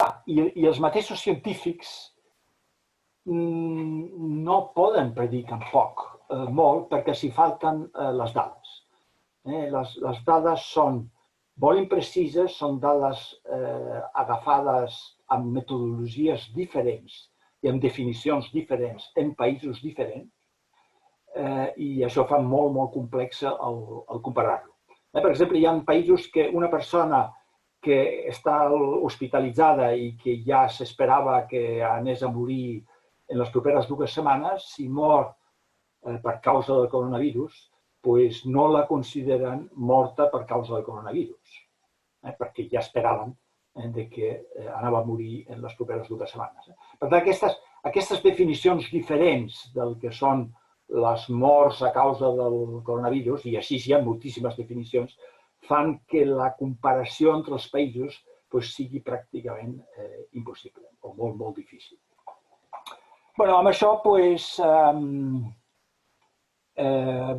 Clar, i els mateixos científics no poden predir tampoc molt perquè s'hi falten les dades. Les dades són molt imprecises, són dades agafades amb metodologies diferents i amb definicions diferents en països diferents, i això fa molt, molt complex el comparar-lo. Per exemple, hi ha països que una persona que està hospitalitzada i que ja s'esperava que anés a morir en les properes 2 setmanes, si mor per causa del coronavirus, doncs no la consideren morta per causa del coronavirus, perquè ja esperaven que anava a morir en les properes 2 setmanes. Per tant, aquestes definicions diferents del que són les morts a causa del coronavirus, i així hi ha moltíssimes definicions, fan que la comparació entre els països sigui pràcticament impossible o molt, molt difícil. Amb això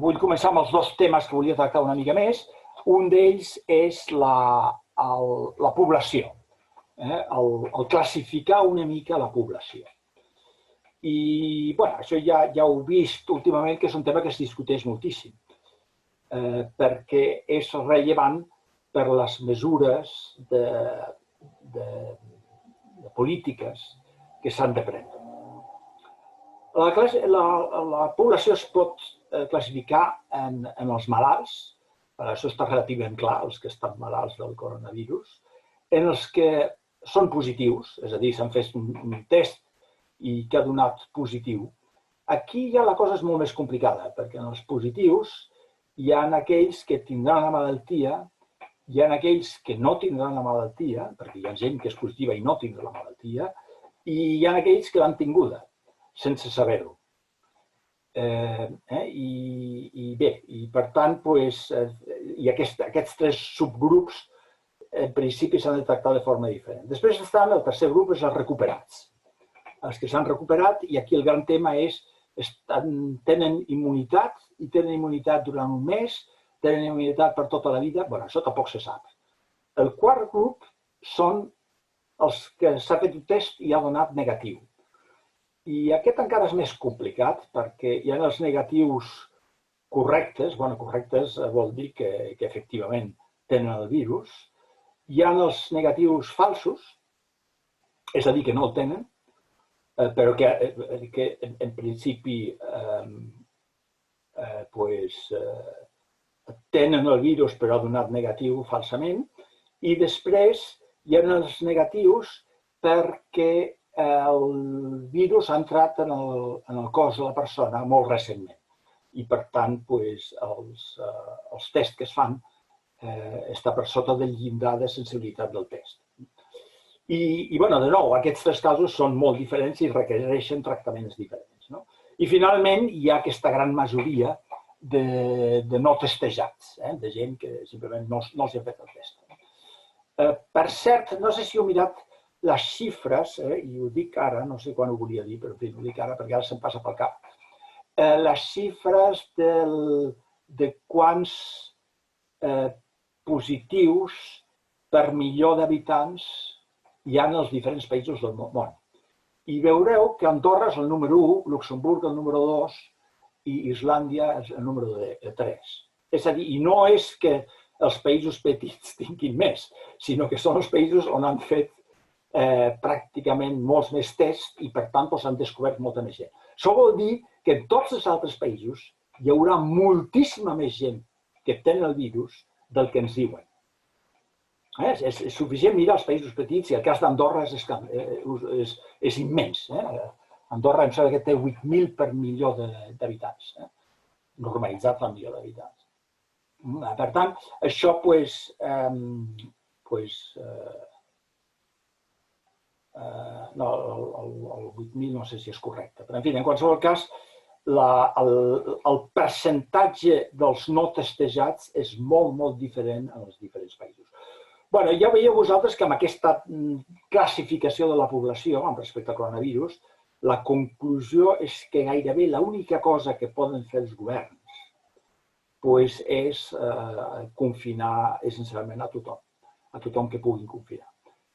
vull començar amb els 2 temes que volia tractar una mica més. Un d'ells és la població, el classificar una mica la població. I això ja heu vist últimament que és un tema que es discuteix moltíssim, perquè és rellevant per les mesures de polítiques que s'han de prendre. La població es pot classificar en els malalts, això està relativament clar, els que estan malalts del coronavirus, en els que són positius, és a dir, s'han fet un test i que ha donat positiu. Aquí ja la cosa és molt més complicada, perquè en els positius hi ha aquells que tindran la malaltia, hi ha aquells que no tindran la malaltia, perquè hi ha gent que és positiva i no tindrà la malaltia, i hi ha aquells que l'han tinguda, sense saber-ho. I bé, i per tant, aquests 3 subgrups, en principi s'han de tractar de forma diferent. Després estan, el tercer grup és els recuperats. Els que s'han recuperat, i aquí el gran tema és tenen immunitat, i tenen immunitat durant un mes, tenen immunitat per tota la vida, això tampoc se sap. El quart grup són els que s'ha fet un test i ha donat negatiu. I aquest encara és més complicat, perquè hi ha els negatius correctes, correctes vol dir que efectivament tenen el virus, hi ha els negatius falsos, és a dir, que no el tenen, però que en principi tenen el virus però ha donat negatiu falsament, i després hi ha els negatius perquè el virus ha entrat en el cos de la persona molt recentment i per tant els tests que es fan està per sota del llindar de sensibilitat del test. I, de nou, aquests 3 casos són molt diferents i requereixen tractaments diferents. I, finalment, hi ha aquesta gran majoria de no testejats, de gent que simplement no els ha fet el test. Per cert, no sé si heu mirat les xifres, i ho dic ara, no sé quan ho volia dir, però ho dic ara perquè ara se'm passa pel cap, les xifres de quants positius per milió d'habitants hi ha en els diferents països del món. I veureu que Andorra és el número 1, Luxemburg el número 2 i Islàndia és el número 3. És a dir, i no és que els països petits tinguin més, sinó que són els països on han fet pràcticament molts més tests i, per tant, s'han descobert molta més gent. Això vol dir que en tots els altres països hi haurà moltíssima més gent que tenen el virus del que ens diuen. És suficient mirar els països petits i el cas d'Andorra és immens. Andorra em sembla que té 8.000 per milió d'habitants, normalitzat el milió d'habitants. Per tant, això, el 8.000 no sé si és correcte, però en fi, en qualsevol cas, el percentatge dels no testejats és molt, molt diferent en els diferents països. Ja veieu vosaltres que amb aquesta classificació de la població amb respecte al coronavirus, la conclusió és que gairebé l'única cosa que poden fer els governs és confinar essencialment a tothom que puguin confinar.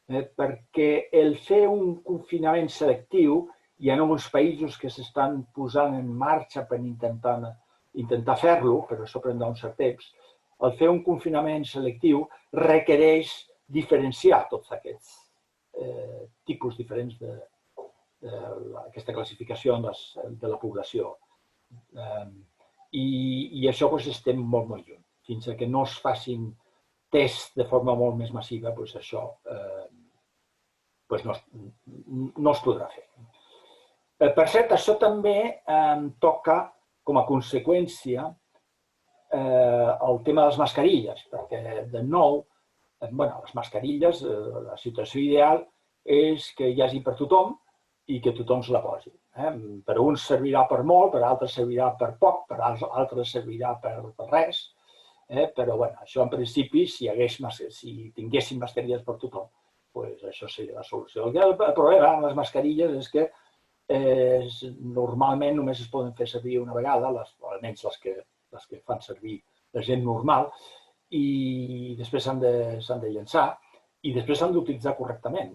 perquè el fer un confinament selectiu, hi ha alguns països que s'estan posant en marxa per intentar fer-lo, però això prendrà un cert temps, el fer un confinament selectiu requereix diferenciar tots aquests tipus diferents d'aquesta classificació de la població. I això estem molt, molt lluny. Fins que no es facin tests de forma molt més massiva, això no es podrà fer. Per cert, això també toca com a conseqüència el tema de les mascarilles, perquè, de nou, les mascarilles, la situació ideal és que hi hagi per tothom i que tothom se la posi. Per uns servirà per molt, per altres servirà per poc, per altres servirà per res, però això en principi, si tinguéssim mascarilles per tothom, això seria la solució. El problema amb les mascarilles és que normalment només es poden fer servir una vegada, almenys les que fan servir la gent normal, i després s'han de llençar i després s'han d'utilitzar correctament.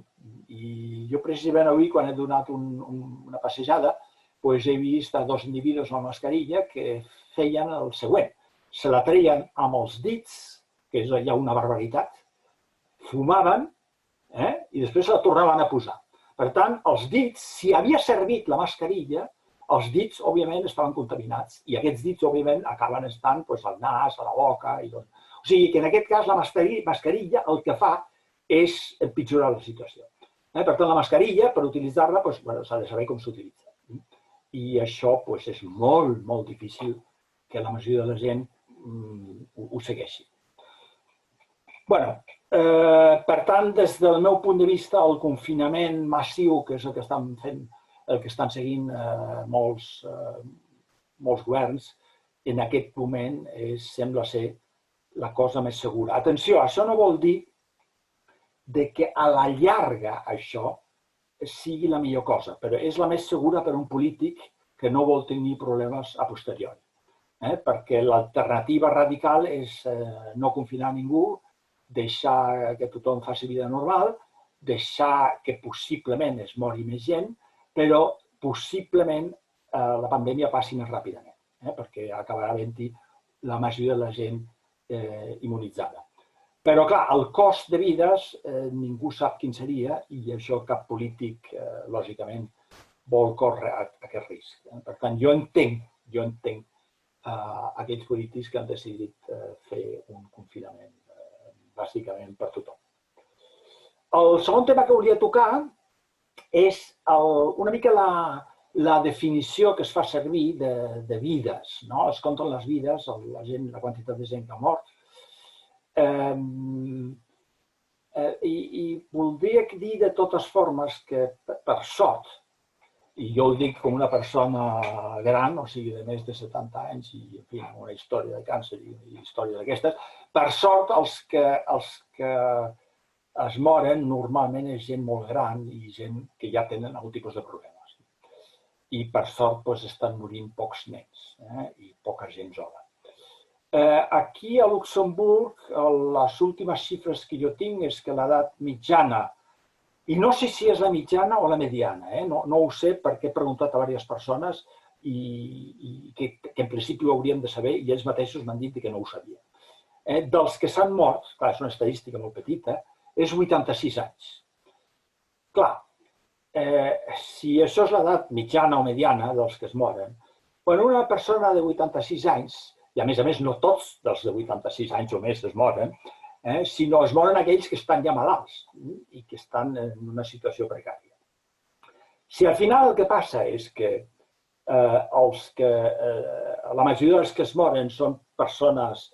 I jo precisament avui, quan he donat una passejada, he vist dos individus amb mascarilla que feien el següent. Se la treien amb els dits, que és ja una barbaritat, fumaven i després se la tornaven a posar. Per tant, els dits, si havia servit la mascarilla, els dits, òbviament, estaven contaminats. I aquests dits, òbviament, acaben estant al nas, a la boca... O sigui que, en aquest cas, la mascarilla el que fa és empitjorar la situació. Per tant, la mascarilla, per utilitzar-la, s'ha de saber com s'utilitza. I això és molt, molt difícil que la majoria de la gent ho segueixi. Per tant, des del meu punt de vista, el confinament massiu, que és el que estan fent, el que estan seguint molts governs, en aquest moment sembla ser la cosa més segura. Atenció, això no vol dir que a la llarga això sigui la millor cosa, però és la més segura per a un polític que no vol tenir problemes a posteriori. Perquè l'alternativa radical és no confinar ningú, deixar que tothom faci vida normal, deixar que possiblement es mori més gent, però possiblement la pandèmia passi més ràpidament, perquè acabarà havent-hi la majoria de la gent immunitzada. Però, clar, el cost de vides ningú sap quin seria i això cap polític, lògicament, vol córrer aquest risc. Per tant, jo entenc aquells polítics que han decidit fer un confinament bàsicament per tothom. El segon tema que volia tocar és una mica la definició que es fa servir de vides. Es compten les vides, la quantitat de gent que ha mort. I voldria dir de totes formes que, per sort, i jo ho dic com una persona gran, o sigui, de més de 70 anys i, en fi, amb una història de càncer i història d'aquestes, per sort, els que es moren normalment és gent molt gran i gent que ja tenen algun tipus de problemes. I, per sort, estan morint pocs nens i poca gent jove. Aquí, a Luxemburg, les últimes xifres que jo tinc és que l'edat mitjana, i no sé si és la mitjana o la mediana, no ho sé perquè he preguntat a diverses persones i que en principi ho hauríem de saber i ells mateixos m'han dit que no ho sabien. Dels que s'han mort, clar, és una estadística molt petita, és 86 anys. Clar, si això és l'edat mitjana o mediana dels que es moren, quan una persona de 86 anys, i a més no tots dels de 86 anys o més es moren, sinó es moren aquells que estan ja malalts i que estan en una situació precària. Si al final el que passa és que la majoria dels que es moren són persones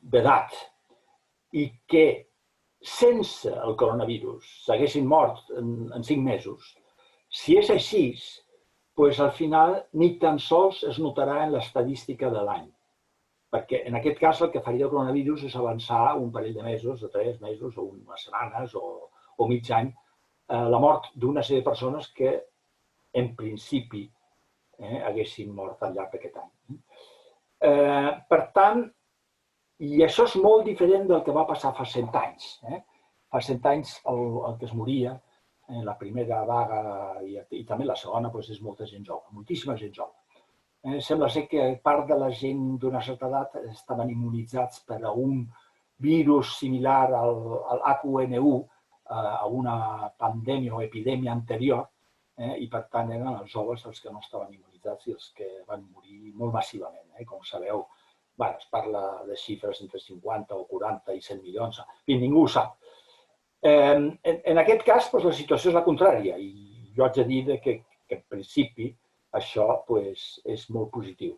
d'edat i que sense el coronavirus s'haguessin mort en 5 mesos, si és així, doncs al final ni tan sols es notarà en l'estadística de l'any. Perquè en aquest cas el que faria el coronavirus és avançar un parell de mesos, de 3 mesos, o unes setmanes, o mig any, la mort d'una sèrie de persones que, en principi, haguessin mort al llarg d'aquest any. Per tant, i això és molt diferent del que va passar fa 100 anys. fa 100 anys el que es moria, la primera vaga i també la segona, és molta gent jove, moltíssima gent jove. Sembla ser que part de la gent d'una certa edat estaven immunitzats per a un virus similar al H1N1, a una pandèmia o epidèmia anterior, i per tant eren els joves els que no estaven immunitzats i els que van morir molt massivament. Com sabeu, es parla de xifres entre 50 o 40 i 100 milions, ningú ho sap. En aquest cas, la situació és la contrària i jo haig de dir que en principi això és molt positiu.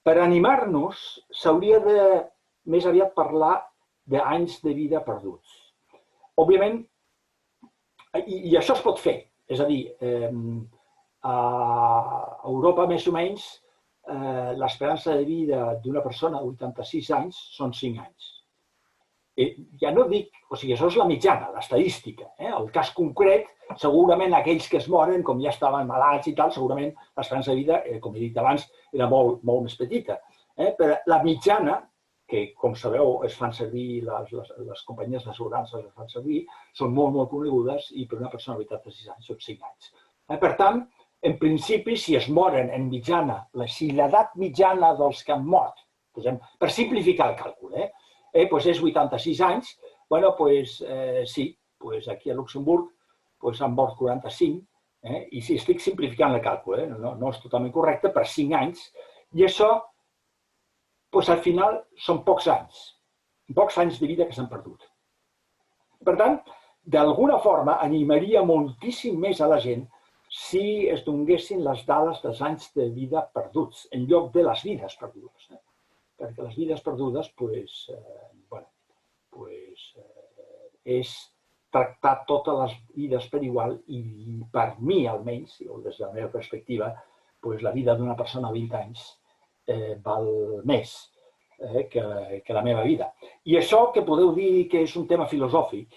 Per animar-nos s'hauria de més aviat parlar d'anys de vida perduts. Òbviament, i això es pot fer, és a dir, a Europa més o menys l'esperança de vida d'una persona de 86 anys són 5 anys. Ja no dic, això és la mitjana, l'estadística. El cas concret, segurament aquells que es moren, com ja estaven malalts i tal, segurament l'esperança de vida, com he dit abans, era molt més petita. Però la mitjana, que com sabeu es fan servir, les companyies d'assegurança les fan servir, són molt conegudes i per una persona de 86 anys són 5 anys. Per tant, en principi, si es moren en mitjana, si l'edat mitjana dels que han mort, per simplificar el càlcul, és 86 anys, sí, aquí a Luxemburg han mort 45, i sí, estic simplificant el càlcul, no és totalment correcte, per 5 anys, i això, al final, són pocs anys de vida que s'han perdut. Per tant, d'alguna forma, animaria moltíssim més a la gent si es donessin les dades dels anys de vida perduts, en lloc de les vides perdudes. Perquè les vides perdudes és tractar totes les vides per igual i per mi almenys, des de la meva perspectiva, la vida d'una persona de 20 anys val més que la meva vida. I això que podeu dir que és un tema filosòfic,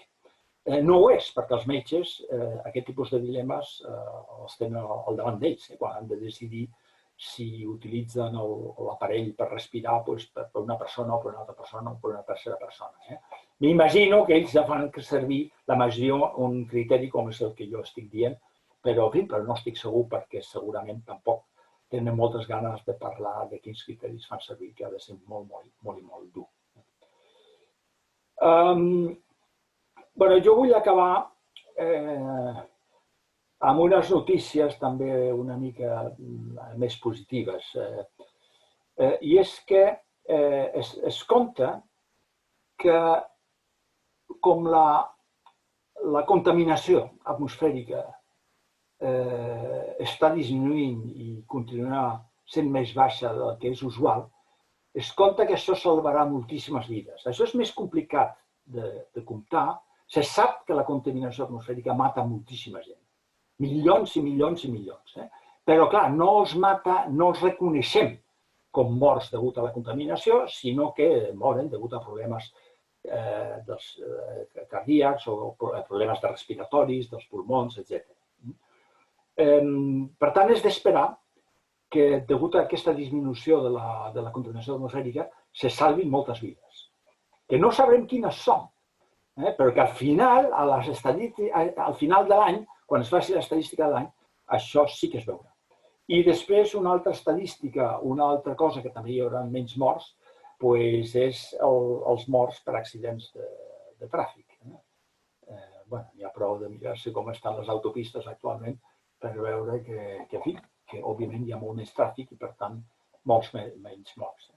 no ho és, perquè els metges aquest tipus de dilemes els tenen al davant d'ells, quan han de decidir si utilitzen l'aparell per respirar per una persona o per una altra persona o per una tercera persona. M'imagino que ells ja fan servir la majoria un criteri com és el que jo estic dient, però no estic segur perquè segurament tampoc tenen moltes ganes de parlar de quins criteris fan servir, que ha de ser molt dur. Jo vull acabar amb unes notícies també una mica més positives. I és que es compta que com la contaminació atmosfèrica està disminuint i continuarà sent més baixa del que és usual, es compta que això salvarà moltíssimes vides. Això és més complicat de comptar. Se sap que la contaminació atmosfèrica mata moltíssima gent. Milions i milions i milions. Però, clar, no els reconeixem com morts degut a la contaminació, sinó que moren degut a problemes cardíacs o problemes respiratoris, dels pulmons, etc. Per tant, és d'esperar que, degut a aquesta disminució de la contaminació atmosfèrica, se salvin moltes vides. Que no sabrem quines són, però que al final de l'any, quan es faci l'estadística de l'any, això sí que es veurà. I després una altra estadística, una altra cosa que també hi haurà menys morts, és els morts per accidents de tràfic. Hi ha prou de mirar-se com estan les autopistes actualment per veure que òbviament hi ha molt més tràfic i per tant molts menys morts.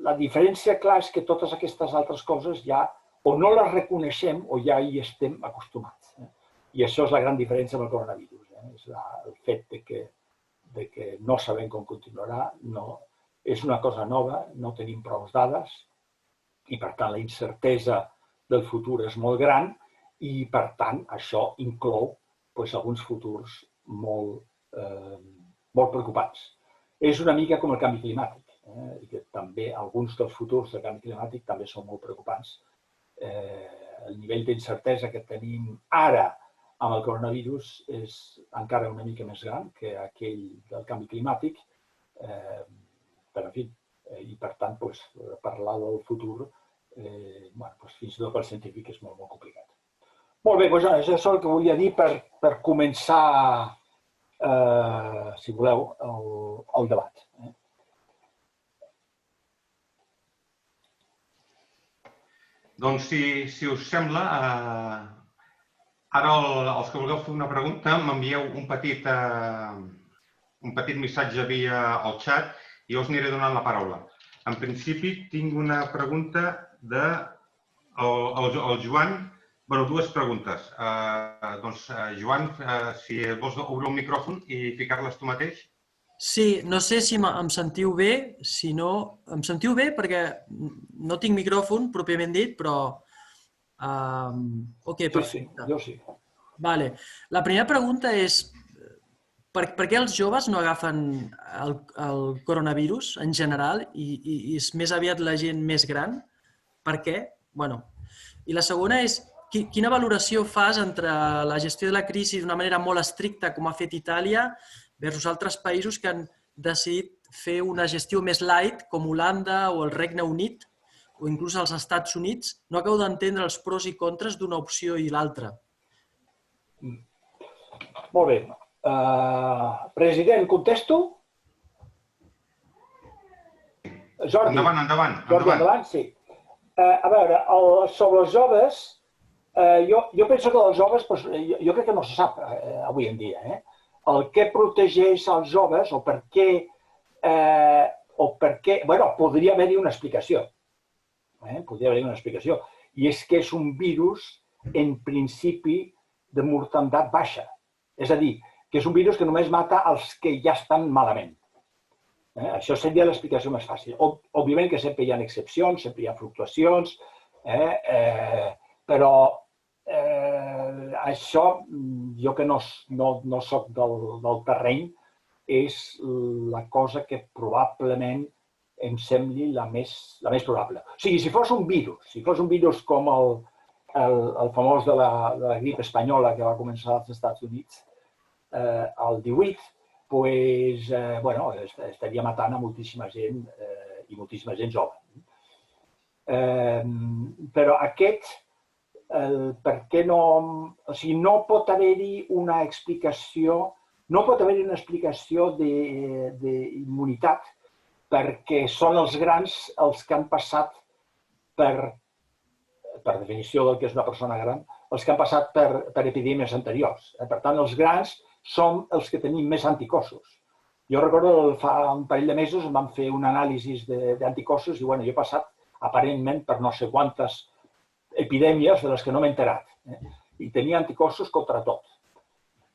La diferència, clar, és que totes aquestes altres coses ja o no les reconeixem o ja hi estem acostumats. I això és la gran diferència amb el coronavirus. És el fet de que no sabem com continuarà, és una cosa nova, no tenim prou dades i, per tant, la incertesa del futur és molt gran i, per tant, això inclou alguns futurs molt preocupants. És una mica com el canvi climàtic, i que també alguns dels futurs del canvi climàtic també són molt preocupants. El nivell d'incertesa que tenim ara amb el coronavirus és encara una mica més gran que aquell del canvi climàtic, però en fi, i per tant parlar del futur fins i tot pel científic és molt complicat. Molt bé, doncs això és el que volia dir per començar, si voleu, el debat. Doncs, si us sembla, ara els que vulgueu fer una pregunta m'envieu un petit missatge via el xat i jo us aniré donant la paraula. En principi, tinc una pregunta del Joan, bueno, dues preguntes. Doncs, Joan, si vols obrir el micròfon i ficar-les tu mateix. Sí, no sé si em sentiu bé, si no... Em sentiu bé perquè no tinc micròfon, pròpiament dit, però... Ok, perfecte. Sí, jo sí. Vale. La primera pregunta és per què els joves no agafen el coronavirus en general i és més aviat la gent més gran? Per què? Bueno, i la segona és quina valoració fas entre la gestió de la crisi d'una manera molt estricta, com ha fet Itàlia, versus altres països que han decidit fer una gestió més light, com Holanda o el Regne Unit, o inclús els Estats Units? No acabo d'entendre els pros i contres d'una opció i l'altra. Molt bé. President, contesto? Jordi. Endavant. Jordi, endavant, sí. A veure, sobre els joves, jo penso que els joves, jo crec que no se sap avui en dia, el que protegeix els joves o per què, bueno, podria haver-hi una explicació. Podria haver-hi una explicació. I és que és un virus, en principi, de mortalitat baixa. És a dir, que és un virus que només mata els que ja estan malament. Això seria l'explicació més fàcil. Òbviament que sempre hi ha excepcions, sempre hi ha fluctuacions, però això, jo que no soc del terreny, és la cosa que probablement em sembli la més probable. O sigui, si fos un virus com el famós de la grip espanyola que va començar als Estats Units el 18, doncs, bueno, estaria matant a moltíssima gent i moltíssima gent jove. Però aquest, per què no... O sigui, no pot haver-hi una explicació, d'immunitat perquè són els grans els que han passat per definició del que és una persona gran, els que han passat per epidèmies anteriors. Per tant, els grans som els que tenim més anticossos. Jo recordo que fa un parell de mesos em van fer un anàlisi d'anticossos i jo he passat aparentment per no sé quantes epidèmies de les que no m'he enterat. I tenia anticossos contra tot.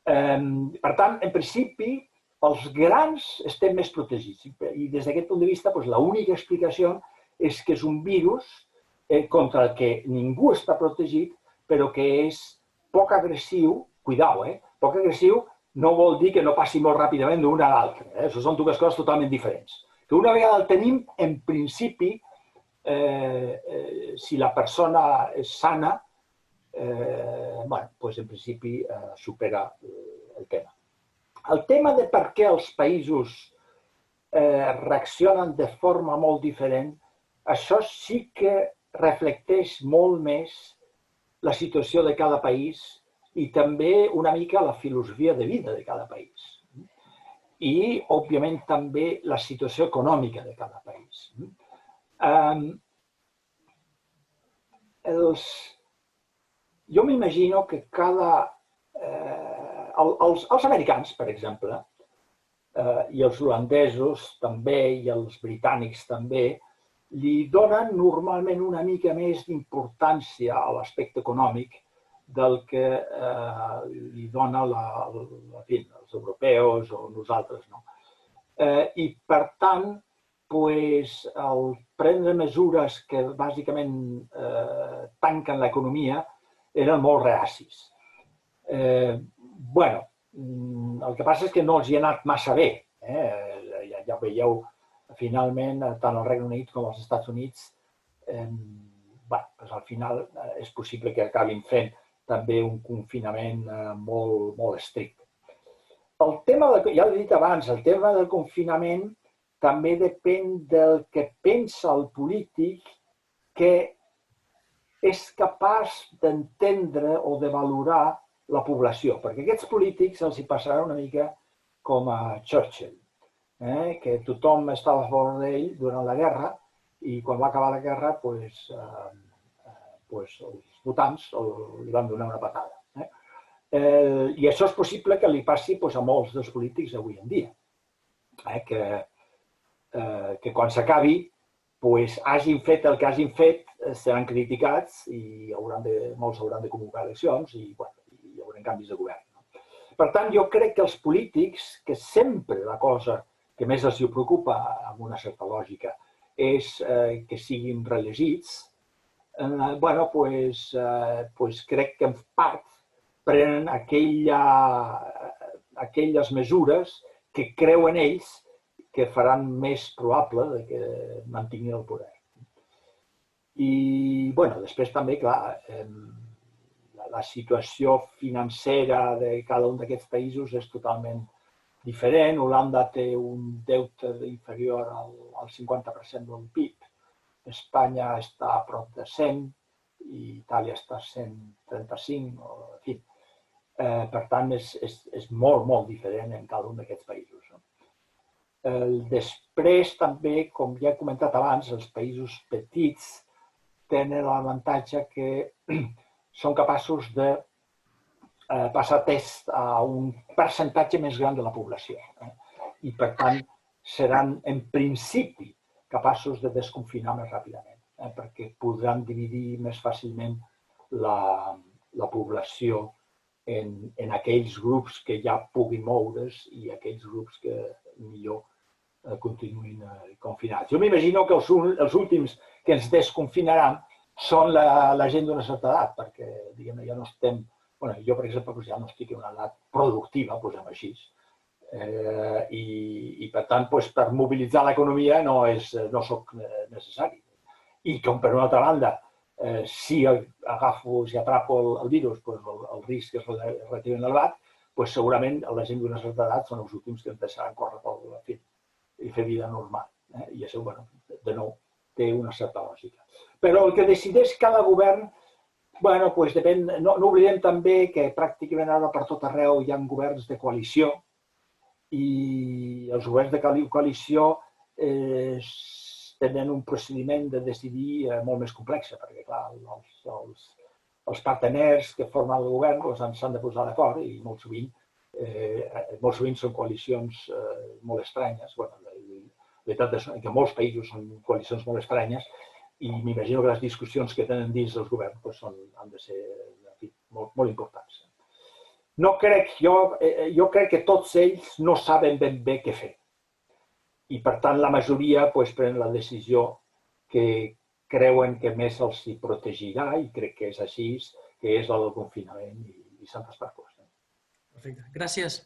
Per tant, en principi, els grans estem més protegits. I des d'aquest punt de vista, l'única explicació és que és un virus contra el que ningú està protegit, però que és poc agressiu, cuidao, poc agressiu no vol dir que no passi molt ràpidament d'una a l'altra. Això són dues coses totalment diferents. Que una vegada el tenim, en principi, si la persona és sana, en principi supera el tema. El tema de per què els països reaccionen de forma molt diferent, això sí que reflecteix molt més la situació de cada país i també una mica la filosofia de vida de cada país. I, òbviament, també la situació econòmica de cada país. Jo m'imagino que els americans, per exemple, i els holandesos també, i els britànics també, li donen normalment una mica més d'importància a l'aspecte econòmic del que li dona els europeus o nosaltres. I, per tant, el prendre mesures que bàsicament tanquen l'economia eren molt reacis. Bé, el que passa és que no els hi ha anat massa bé. Ja ho veieu, finalment, tant al Regne Unit com als Estats Units, al final és possible que acabin fent també un confinament molt estricte. El tema, ja l'he dit abans, el tema del confinament també depèn del que pensa el polític que és capaç d'entendre o de valorar la població, perquè aquests polítics els hi passarà una mica com a Churchill, que tothom estava a favor d'ell durant la guerra i quan va acabar la guerra els votants li van donar una patada. I això és possible que li passi a molts dels polítics d'avui en dia, que quan s'acabi hagin fet el que hagin fet, seran criticats i molts hauran de convocar eleccions i hi haurà canvis de govern. Per tant, jo crec que els polítics, que sempre la cosa que més els preocupa, amb una certa lògica, és que siguin reelegits, crec que en part prenen aquelles mesures que creuen ells que faran més probable que mantinguin el poder. I, després també, clar, la situació financera de cada un d'aquests països és totalment diferent. Holanda té un deute inferior al 50% del PIB. Espanya està a prop de 100 i Itàlia està a 135, en fi. Per tant, és molt, molt diferent en cada un d'aquests països. Després, també, com ja he comentat abans, els països petits tenen l'avantatge que són capaços de passar test a un percentatge més gran de la població. I, per tant, seran, en principi, capaços de desconfinar més ràpidament, perquè podran dividir més fàcilment la població en aquells grups que ja puguin moure's i aquells grups que millor continuïn confinats. Jo m'imagino que els últims que ens desconfinaran són la gent d'una certa edat, perquè, diguem-ne, ja no estem... Jo, per exemple, ja no estic en una edat productiva, posem així, i, per tant, per mobilitzar l'economia no soc necessari. I com, per una altra banda, si atrapo el virus, el risc és relativament elevat, segurament la gent d'una certa edat són els últims que deixaran córrer pel fi i fer vida normal. I això, de nou, té una certa lògica. Però el que decideix cada govern, depèn. No oblidem també que pràcticament ara per tot arreu hi ha governs de coalició i els governs de coalició tenen un procediment de decidir molt més complex, perquè, clar, els parteners que formen el govern s'han de posar d'acord i molt sovint són coalicions molt estranyes. La veritat és que molts països són coalicions molt estranyes i m'imagino que les discussions que tenen dins dels governs han de ser molt importants. Jo crec que tots ells no saben ben bé què fer. I, per tant, la majoria prenen la decisió que creuen que més els hi protegirà, i crec que és així, que és la del confinament i santes per cos. Perfecte. Gràcies.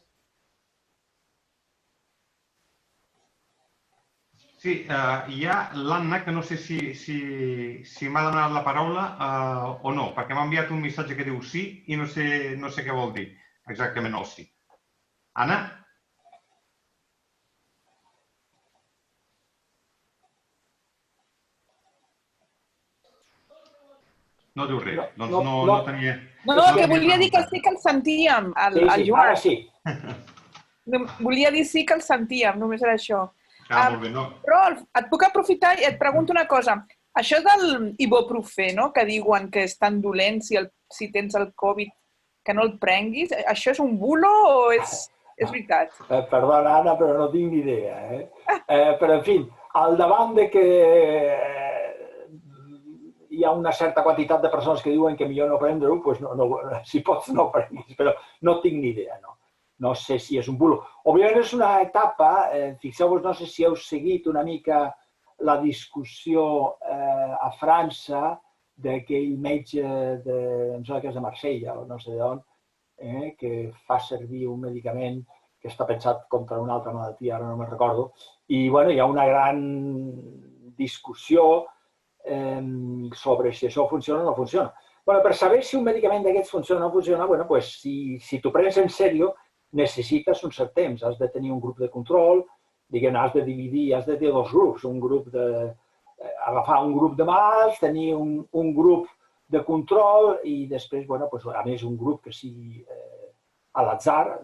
Sí, hi ha l'Anna, que no sé si m'ha demanat la paraula o no, perquè m'ha enviat un missatge que diu sí i no sé què vol dir exactament el sí. Anna? No diu res, doncs no tenia... No, que volia dir que sí que el sentíem, el Joan. Ara sí. Volia dir sí que el sentíem, només era això. Molt bé, no? Rolf, et puc aprofitar i et pregunto una cosa. Això del ibuprofè, que diuen que és tan dolent si tens el Covid que no el prenguis, això és un bulo o és veritat? Perdona, Anna, però no tinc ni idea. Però, en fi, al davant de que hi ha una certa quantitat de persones que diuen que millor no prendre-ho, doncs si pots no prenguis, però no tinc ni idea, no. No sé si és un bulo. Òbviament és una etapa, fixeu-vos, no sé si heu seguit una mica la discussió a França d'aquell metge, em sembla que és de Marsella o no sé d'on, que fa servir un medicament que està pensat contra una altra malaltia, ara no me'n recordo, i hi ha una gran discussió sobre si això funciona o no funciona. Per saber si un medicament d'aquests funciona o no funciona, si t'ho prens en sèrio, necessites un cert temps. Has de tenir un grup de control, has de dividir, has de tenir dos grups. Agafar un grup de malalts, tenir un grup de control i després, a més, un grup que sigui a l'atzar,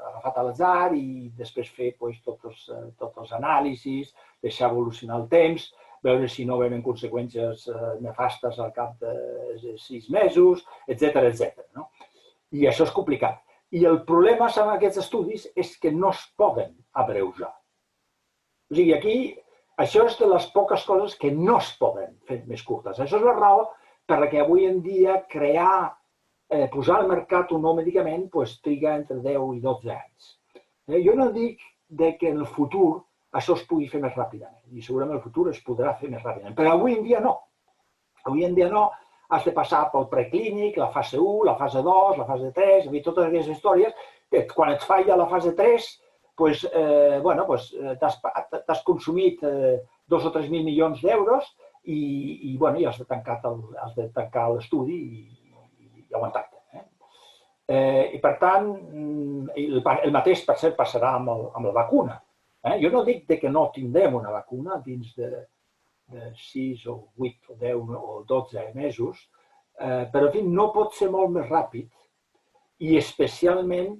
agafat a l'atzar i després fer tots els anàlisis, deixar evolucionar el temps, veure si no venen conseqüències nefastes al cap de 6 mesos, etc. I això és complicat. I el problema amb aquests estudis és que no es poden abreujar. O sigui, aquí, això és de les poques coses que no es poden fer més curtes. Això és la raó per la que avui en dia posar al mercat un nou medicament triga entre 10 i 12 anys. Jo no dic que en el futur això es pugui fer més ràpidament, i segurament en el futur es podrà fer més ràpidament, però avui en dia no. Avui en dia no, has de passar pel preclínic, la fase 1, la fase 2, la fase 3, totes aquestes històries, que quan et falla la fase 3, t'has consumit 2 o 3 mil milions d'euros i has de tancar l'estudi i aguantar-te. I per tant, el mateix per cert passarà amb la vacuna. Jo no dic que no tindrem una vacuna dins de 6 o 8 o 10 o 12 mesos, però en fi, no pot ser molt més ràpid i especialment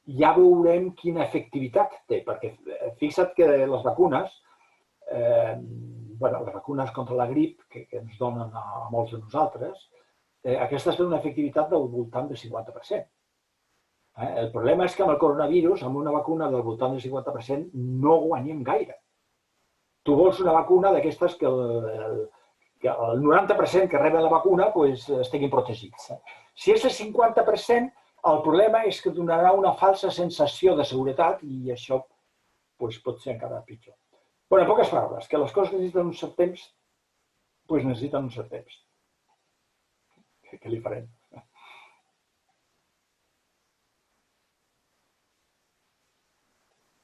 ja veurem quina efectivitat té, perquè fixa't que les vacunes contra la grip que ens donen a molts de nosaltres, aquestes tenen una efectivitat del voltant del 50%. El problema és que amb el coronavirus, amb una vacuna del voltant del 50%, no guanyem gaire. Tu vols una vacuna d'aquestes que el 90% que reben la vacuna estiguin protegits. Si és el 50%, el problema és que donarà una falsa sensació de seguretat i això pot ser encara pitjor. En poques paraules, que les coses necessiten un cert temps, necessiten un cert temps. Què li farem?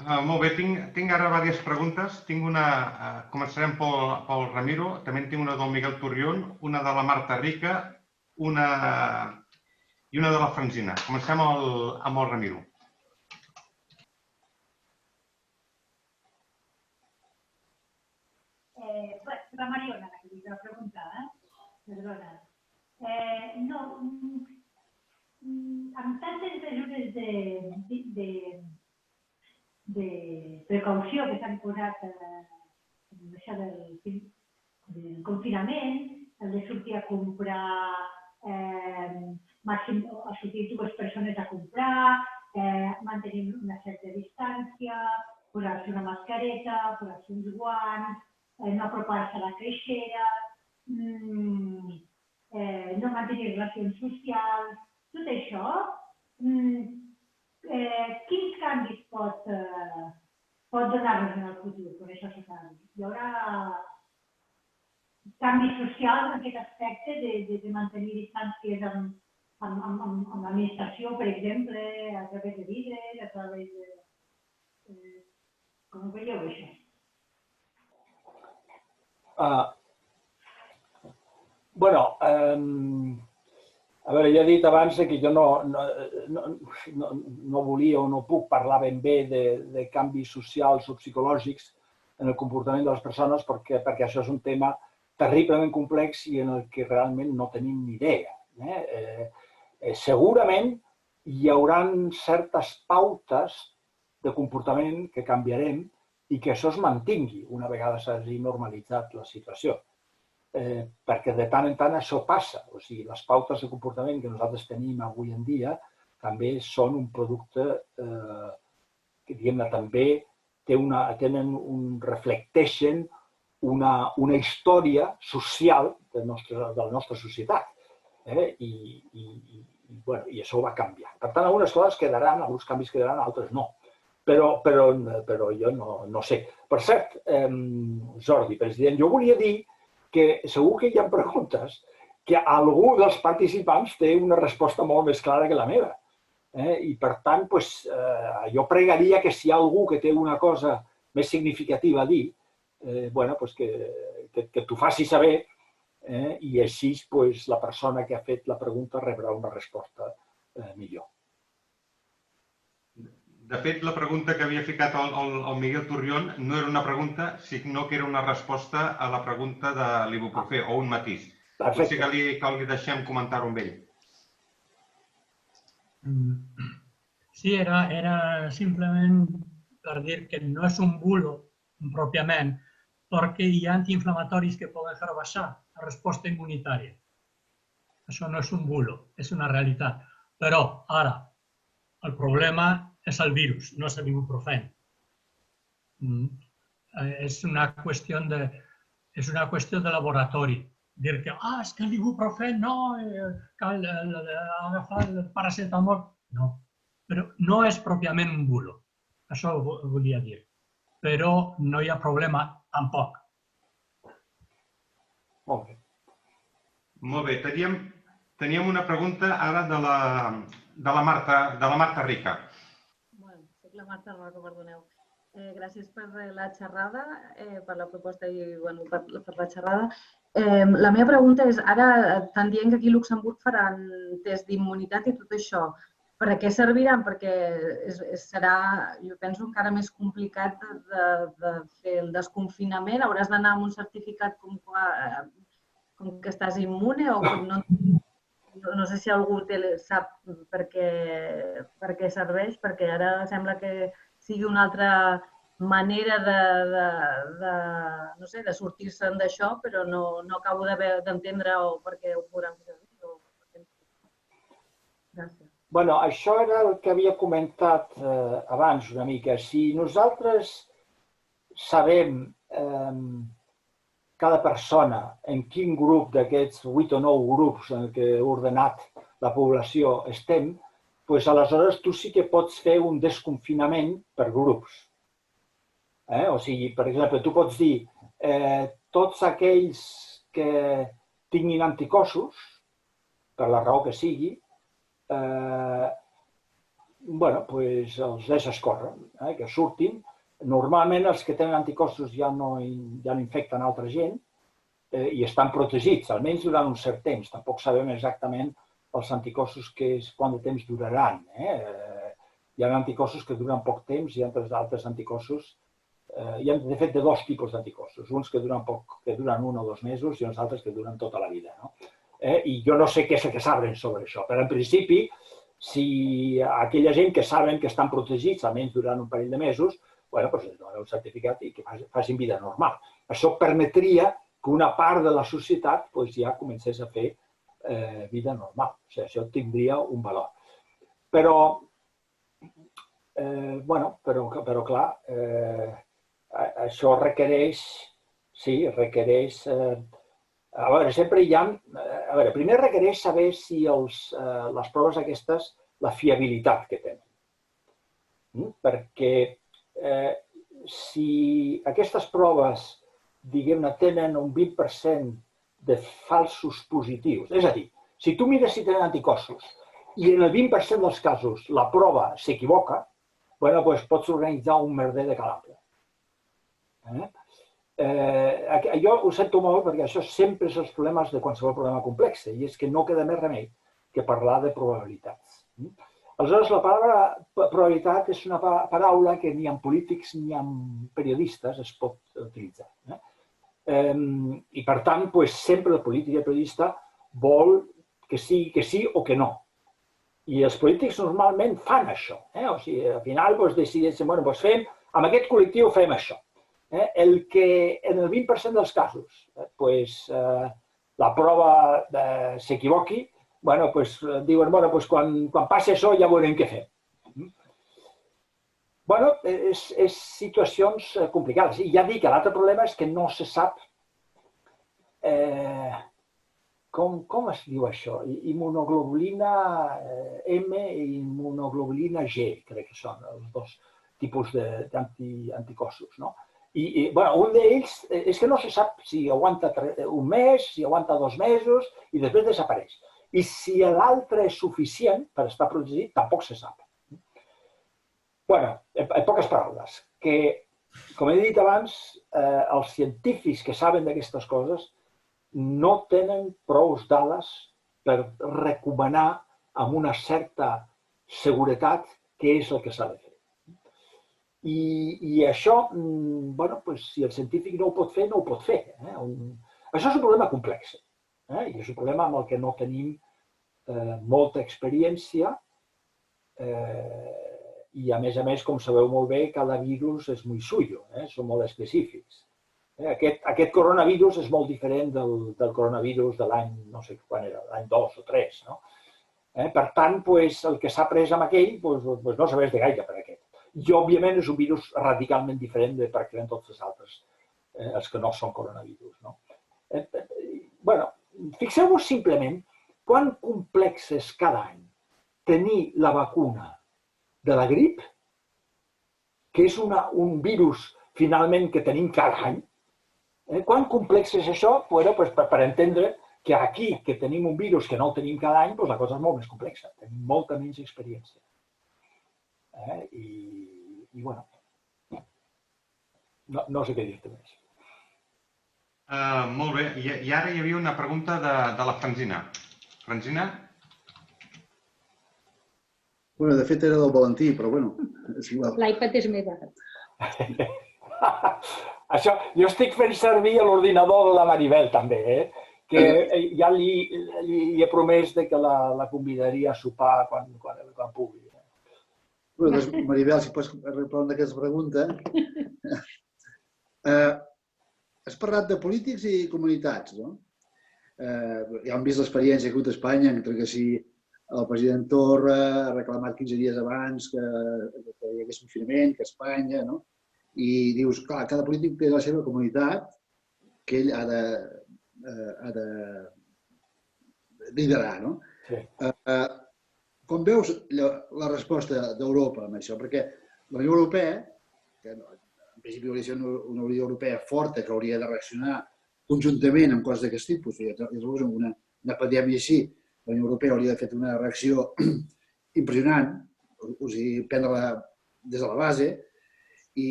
Molt bé, tinc ara diverses preguntes. Començarem pel Ramiro, també en tinc una del Miguel Turrión, una de la Marta Rica i una de la Francina. Comencem amb el Ramiro. La Mariona, la pregunta, perdona. Amb tantes mesures de precaució que s'han posat amb això del confinament, el de sortir a comprar, màxim a sortir 2 persones a comprar, mantenir una certa distància, posar-se una mascareta, posar-se uns guants, no apropar-se a la creixera, no mantenir relacions socials, tot això, quins canvis pot donar-nos en el futur quan això s'acabi? Hi haurà canvis socials en aquest aspecte de mantenir distàncies amb l'administració, per exemple, a través de vidres, a través de... Com ho veieu, això? A veure, ja he dit abans que jo no volia o no puc parlar ben bé de canvis socials o psicològics en el comportament de les persones perquè això és un tema terriblement complex i en el que realment no tenim ni idea. Segurament hi haurà certes pautes de comportament que canviarem i que això es mantingui una vegada s'hagi normalitzat la situació. Perquè de tant en tant això passa. O sigui, les pautes de comportament que nosaltres tenim avui en dia també són un producte que, diguem-ne, també reflecteixen una història social de la nostra societat. I això va canviar. Per tant, algunes coses quedaran, alguns canvis quedaran, altres no. Però jo no sé. Per cert, Jordi, president, jo volia dir que segur que hi ha preguntes que algú dels participants té una resposta molt més clara que la meva. I, per tant, jo pregaria que si hi ha algú que té una cosa més significativa a dir, que t'ho faci saber i així la persona que ha fet la pregunta rebrà una resposta millor. De fet, la pregunta que havia ficat el Miguel Turrión no era una pregunta, sinó que era una resposta a la pregunta de l'ibuprofè, o un matís. Potser que li deixem comentar-ho amb ell. Sí, era simplement per dir que no és un bulo pròpiament, perquè hi ha antiinflamatoris que poden fer baixar la resposta immunitària. Això no és un bulo, és una realitat. Però, ara, el problema és el virus, no és l'ibuprofèn. És una qüestió de laboratori. Dir que, és que l'ibuprofèn no, cal agafar el paracetamol. No, però no és pròpiament un bulo. Això ho volia dir. Però no hi ha problema tampoc. Molt bé. Molt bé. Teníem una pregunta ara de la Marta Rica. Bueno, soc la Marta Roca, perdoneu. Gràcies per la xerrada, per la proposta i per la xerrada. La meva pregunta és, ara estan dient que aquí a Luxemburg faran test d'immunitat i tot això. Per a què serviran? Perquè serà, jo penso, encara més complicat de fer el desconfinament. Hauràs d'anar amb un certificat com que estàs immune o no sé si algú sap per què serveix, perquè ara sembla que sigui una altra manera de sortir-se'n d'això, però no acabo d'entendre per què ho podran fer servir. Gràcies. Bueno, això era el que havia comentat abans una mica. Si nosaltres sabem cada persona en quin grup d'aquests 8 o 9 grups en què he ordenat la població estem, doncs aleshores tu sí que pots fer un desconfinament per grups. O sigui, per exemple, tu pots dir tots aquells que tinguin anticossos, per la raó que sigui, els deixes córrer, que surtin. Normalment els que tenen anticossos ja no infecten altra gent i estan protegits, almenys durant un cert temps. Tampoc sabem exactament els anticossos quant de temps duraran. Hi ha anticossos que duren poc temps i altres anticossos. Hi ha, de fet, de dos tipus d'anticossos. Uns que duren poc, que duren 1 o 2 mesos i uns altres que duren tota la vida. I jo no sé què és el que saben sobre això, però en principi, si aquella gent que saben que estan protegits, almenys durant un parell de mesos, doncs es dona un certificat i que facin vida normal. Això permetria que una part de la societat ja comencés a fer vida normal. O sigui, això tindria un valor. Però clar, això requereix, a veure, sempre hi ha... A veure, primer requereix saber si les proves aquestes, la fiabilitat que tenen. Perquè si aquestes proves, diguem-ne, tenen un 20% de falsos positius, és a dir, si tu mires si tenen anticossos i en el 20% dels casos la prova s'equivoca, doncs pots organitzar un merder de calambre. Jo ho sento molt perquè això sempre és els problemes de qualsevol problema complex i és que no queda més remei que parlar de probabilitats. Aleshores, la paraula probabilitat és una paraula que ni en polítics ni en periodistes es pot utilitzar. I per tant, sempre el polític i el periodista vol que sigui que sí o que no. I els polítics normalment fan això. O sigui, al final decideixen, fem, amb aquest col·lectiu fem això. El que en el 20% dels casos la prova s'equivoqui, diuen, quan passi això ja veurem què fem. És situacions complicades. I ja dic que l'altre problema és que no se sap com es diu això. Immunoglobulina M i immunoglobulina G, crec que són els dos tipus d'anticossos, no? I un d'ells és que no se sap si aguanta un mes, si aguanta 2 mesos i després desapareix. I si l'altre és suficient per estar protegit, tampoc se sap. En poques paraules, que, com he dit abans, els científics que saben d'aquestes coses no tenen prou dades per recomanar amb una certa seguretat què és el que s'ha de fer. I això, si el científic no ho pot fer, no ho pot fer. Això és un problema complex. I és un problema amb el que no tenim molta experiència i, a més, com sabeu molt bé, cada virus és molt suyo, són molt específics. Aquest coronavirus és molt diferent del coronavirus de l'any, no sé quan era, l'any 2 o 3, no? Per tant, el que s'ha après amb aquell no serveix de gaire per aquest. I, òbviament, és un virus radicalment diferent de pràcticament tots els altres, els que no són coronavirus. Bé, fixeu-vos simplement quan complex és cada any tenir la vacuna de la grip, que és un virus, finalment, que tenim cada any. Quan complex és això? Per entendre que aquí, que tenim un virus que no el tenim cada any, la cosa és molt més complexa. Tenim molta menys experiència. I, bueno, no sé què dir-te més. Molt bé. I ara hi havia una pregunta de la Francina. Francina? Bueno, de fet era del Valentí, però bueno, és igual. L'iPad és meva. Això, jo estic fent servir l'ordinador de la Maribel, també, que ja li he promès que la convidaria a sopar quan pugui. Bé, doncs, Maribel, si pots respondre aquesta pregunta. Has parlat de polítics i comunitats, no? Ja hem vist l'experiència que ha hagut a Espanya, entre que si el president Torra ha reclamat 15 dies abans que hi hagués confinament, que Espanya, no? I dius, clar, cada polític té la seva comunitat que ell ha de liderar, no? Sí. Com veus la resposta d'Europa amb això? Perquè la Unió Europea, que en principi hauria de ser una Unió Europea forta que hauria de reaccionar conjuntament amb coses d'aquest tipus, i llavors amb una pandèmia així, la Unió Europea hauria de fer una reacció impressionant, o sigui, prendre-la des de la base. I,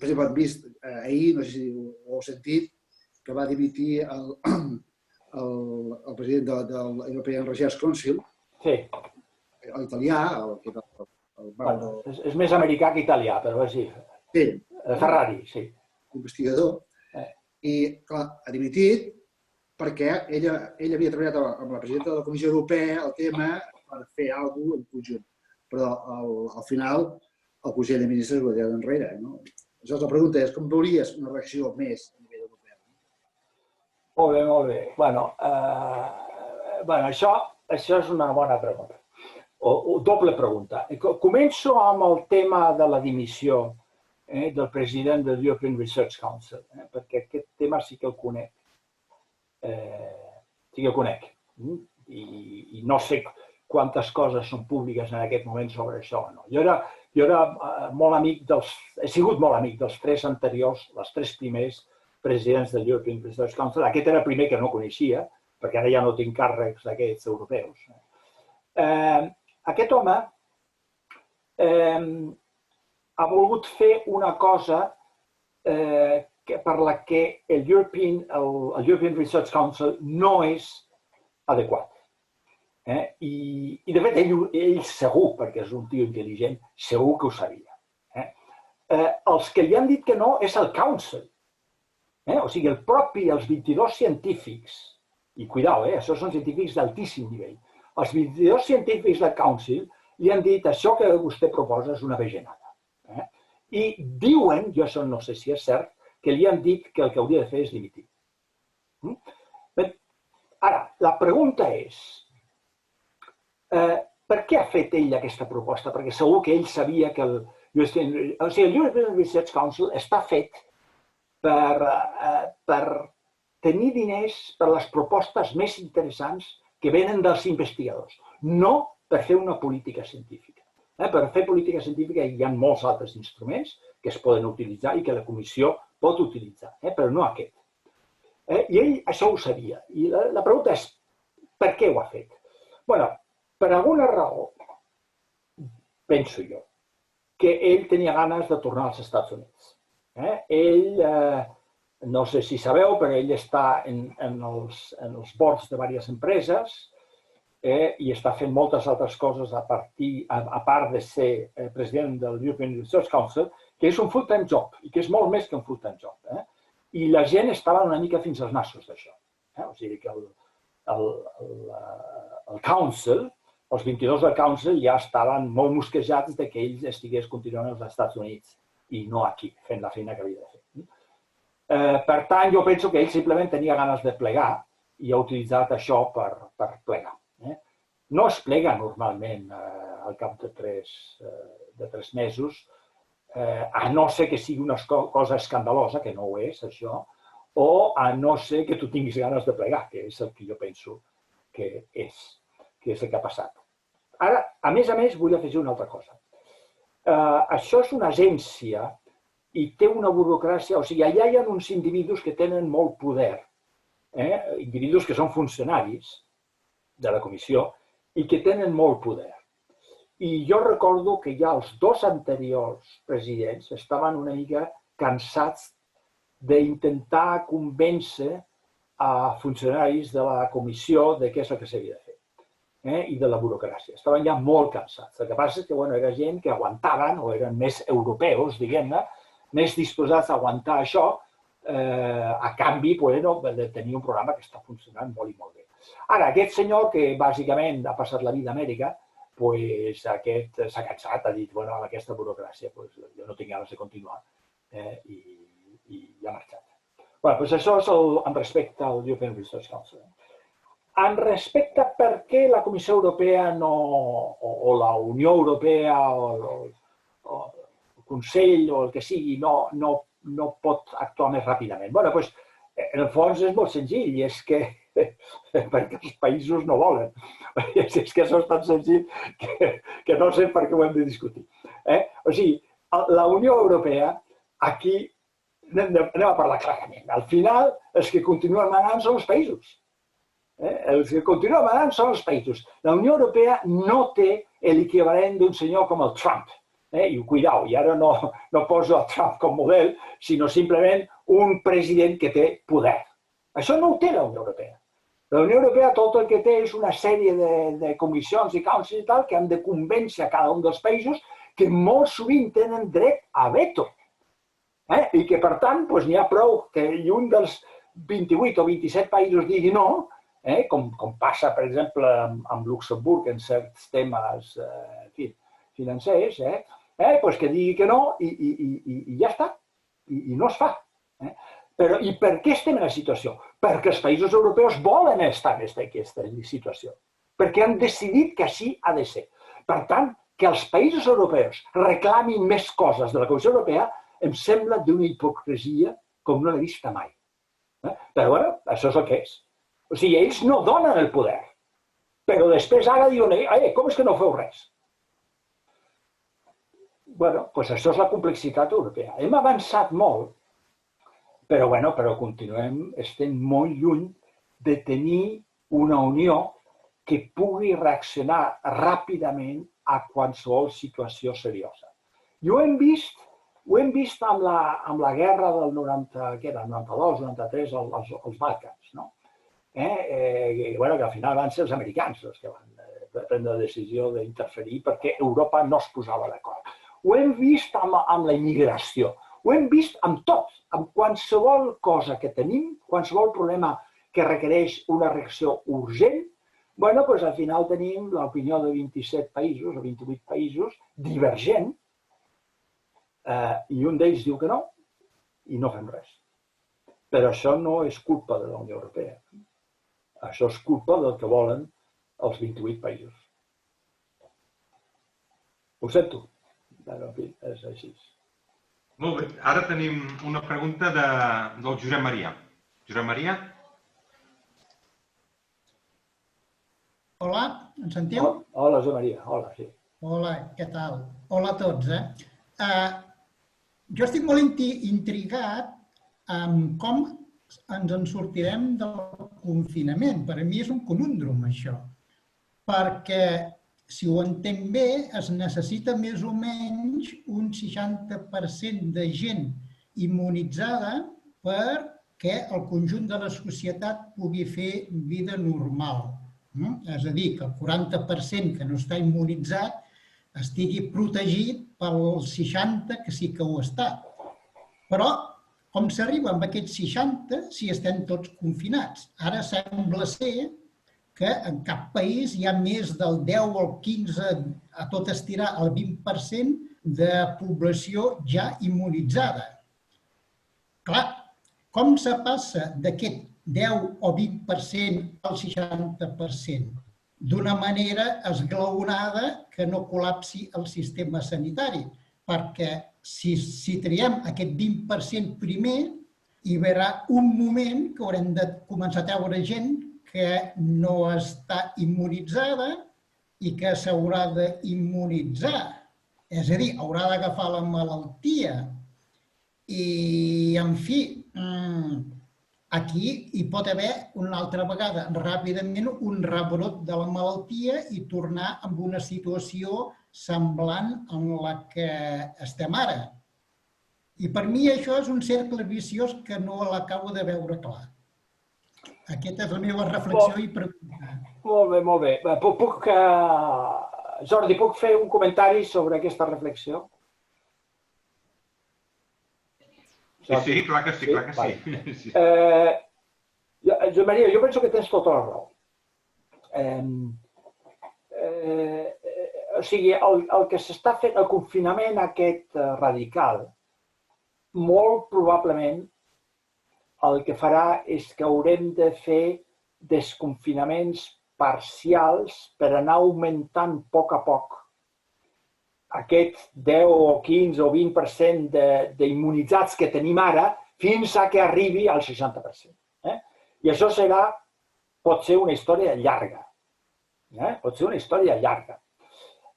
per exemple, hem vist ahir, no sé si ho heu sentit, que va dimitir el president de l'European Research Council, l'italià, és més americà que italià, però sí. Sí. Ferrari, sí. Investigador. I, clar, ha dimitit perquè ell havia treballat amb la presidenta de la Comissió Europea el tema per fer alguna cosa en conjunt. Però al final el Consell de Ministres ho ha tirat enrere. Aleshores, la pregunta és, com veuries una reacció més a nivell europeu? Molt bé. Bueno, això és una bona pregunta, o doble pregunta. Començo amb el tema de la dimissió del president del European Research Council, perquè aquest tema sí que el conec. I no sé quantes coses són públiques en aquest moment sobre això. Jo era molt amic he sigut molt amic dels tres anteriors, els tres primers presidents del European Research Council. Aquest era el primer que no coneixia, perquè ara ja no tinc càrrecs d'aquests europeus. Aquest home ha volgut fer una cosa per la que el European Research Council no és adequat. I de fet, ell segur, perquè és un tio intel·ligent, segur que ho sabia. Els que li han dit que no és el Council. O sigui, els 22 científics, i cuidao, això són científics d'altíssim nivell, els 22 científics del Council li han dit això que vostè proposa és una vegenada. I diuen, jo això no sé si és cert, que li han dit que el que hauria de fer és dimitir. Ara, la pregunta és, per què ha fet ell aquesta proposta? Perquè segur que ell sabia que el European Research Council està fet per tenir diners per les propostes més interessants que venen dels investigadors, no per fer una política científica. Per fer política científica hi ha molts altres instruments que es poden utilitzar i que la comissió pot utilitzar, però no aquest. I ell això ho sabia. I la pregunta és, per què ho ha fet? Bé, per alguna raó, penso jo, que ell tenia ganes de tornar als Estats Units. Ell, no sé si sabeu, però ell està en els boards de diverses empreses i està fent moltes altres coses a part de ser president del European Research Council, que és un full-time job i que és molt més que un full-time job. I la gent estava una mica fins als nassos d'això. O sigui que el Council, els 22 del Council ja estaven molt mosquejats que ells estigués continuant als Estats Units i no aquí, fent la feina que havia de fer. Per tant, jo penso que ell simplement tenia ganes de plegar i ha utilitzat això per plegar. No es plega normalment al cap de 3 mesos, a no ser que sigui una cosa escandalosa, que no ho és, això, o a no ser que tu tinguis ganes de plegar, que és el que jo penso que és el que ha passat. Ara, a més, vull afegir una altra cosa. Això és una agència i té una burocràcia, o sigui, allà hi ha uns individus que tenen molt poder, individus que són funcionaris de la comissió i que tenen molt poder. I jo recordo que ja els 2 anteriors presidents estaven una mica cansats d'intentar convèncer a funcionaris de la comissió de què és el que s'havia de fer i de la burocràcia. Estaven ja molt cansats. El que passa és que era gent que aguantaven o eren més europeus, diguem-ne, més disposats a aguantar això a canvi de tenir un programa que està funcionant molt i molt bé. Ara, aquest senyor que bàsicament ha passat la vida a Amèrica, aquest s'ha cansat, ha dit, amb aquesta burocràcia jo no tinc ganes de continuar i ha marxat. Això és en respecte al European Research Council. En respecte a per què la Comissió Europea o la Unió Europea o el Consell o el que sigui no pot actuar més ràpidament. En el fons és molt senzill i és que perquè els països no volen. És que això és tan senzill que no sé per què ho hem de discutir. O sigui, la Unió Europea, aquí, anem a parlar clarament, al final els que continuen manant són els països. Els que continuen manant són els països. La Unió Europea no té l'equivalent d'un senyor com el Trump. I cuidao, i ara no poso el Trump com model, sinó simplement un president que té poder. Això no ho té la Unió Europea. La Unió Europea tot el que té és una sèrie de comissions i councils i tal que han de convèncer a cada un dels països que molt sovint tenen dret a veto. I que, per tant, n'hi ha prou que un dels 28 o 27 països digui no, com passa, per exemple, amb Luxemburg en certs temes financers, que digui que no i ja està, i no es fa. Però i per què estem en la situació? Perquè els països europeus volen estar en aquesta situació, perquè han decidit que així ha de ser. Per tant, que els països europeus reclamin més coses de la Comissió Europea em sembla d'una hipocresia com no l'he vista mai. Però, això és el que és. O sigui, ells no donen el poder, però després ara diuen, com és que no feu res? Doncs això és la complexitat europea. Hem avançat molt, però continuem, estem molt lluny de tenir una unió que pugui reaccionar ràpidament a qualsevol situació seriosa. I ho hem vist amb la guerra del 92, 93, als Balcans, que al final van ser els americans els que van prendre la decisió d'interferir perquè Europa no es posava d'acord. Ho hem vist amb la immigració, ho hem vist amb tot, amb qualsevol cosa que tenim, qualsevol problema que requereix una reacció urgent, al final tenim l'opinió de 27 països o 28 països divergent i un d'ells diu que no i no fem res. Però això no és culpa de la Unió Europea. Això és culpa del que volen els 28 països. Ho sento, però en fi, és així. Molt bé, ara tenim una pregunta del Josep Maria. Josep Maria? Hola, ens sentiu? Hola, Josep Maria, hola, sí. Hola, què tal? Hola a tots, Jo estic molt intrigat amb com ens en sortirem del confinament. Per a mi és un conundrum, això. Perquè, si ho entenc bé, es necessita més o menys un 60% de gent immunitzada perquè el conjunt de la societat pugui fer vida normal. És a dir, que el 40% que no està immunitzat estigui protegit pel 60% que sí que ho està. Però com s'arriba amb aquests 60 si estem tots confinats? Ara sembla ser que en cap país hi ha més del 10 o el 15, a tot estirar, el 20% de població ja immunitzada. Clar, com se passa d'aquest 10 o 20% al 60%? D'una manera esglaonada que no col·lapsi el sistema sanitari, perquè si triem aquest 20% primer, hi haurà un moment que haurem de començar a treure gent que no està immunitzada i que s'haurà d'immunitzar. És a dir, haurà d'agafar la malaltia. I, en fi, aquí hi pot haver una altra vegada, ràpidament, un rebrot de la malaltia i tornar a una situació semblant en la que estem ara. I per mi això és un cercle viciós que no l'acabo de veure clar. Aquesta és la meva reflexió i pregunta. Molt bé, molt bé. Jordi, puc fer un comentari sobre aquesta reflexió? Sí, clar que sí, clar que sí. Joan Maria, jo penso que tens tota la raó. O sigui, el que s'està fent, el confinament aquest radical, molt probablement el que farà és que haurem de fer desconfinaments parcials per anar augmentant a poc aquest 10 o 15 o 20% d'immunitzats que tenim ara fins a que arribi al 60%. I això pot ser una història llarga. Pot ser una història llarga.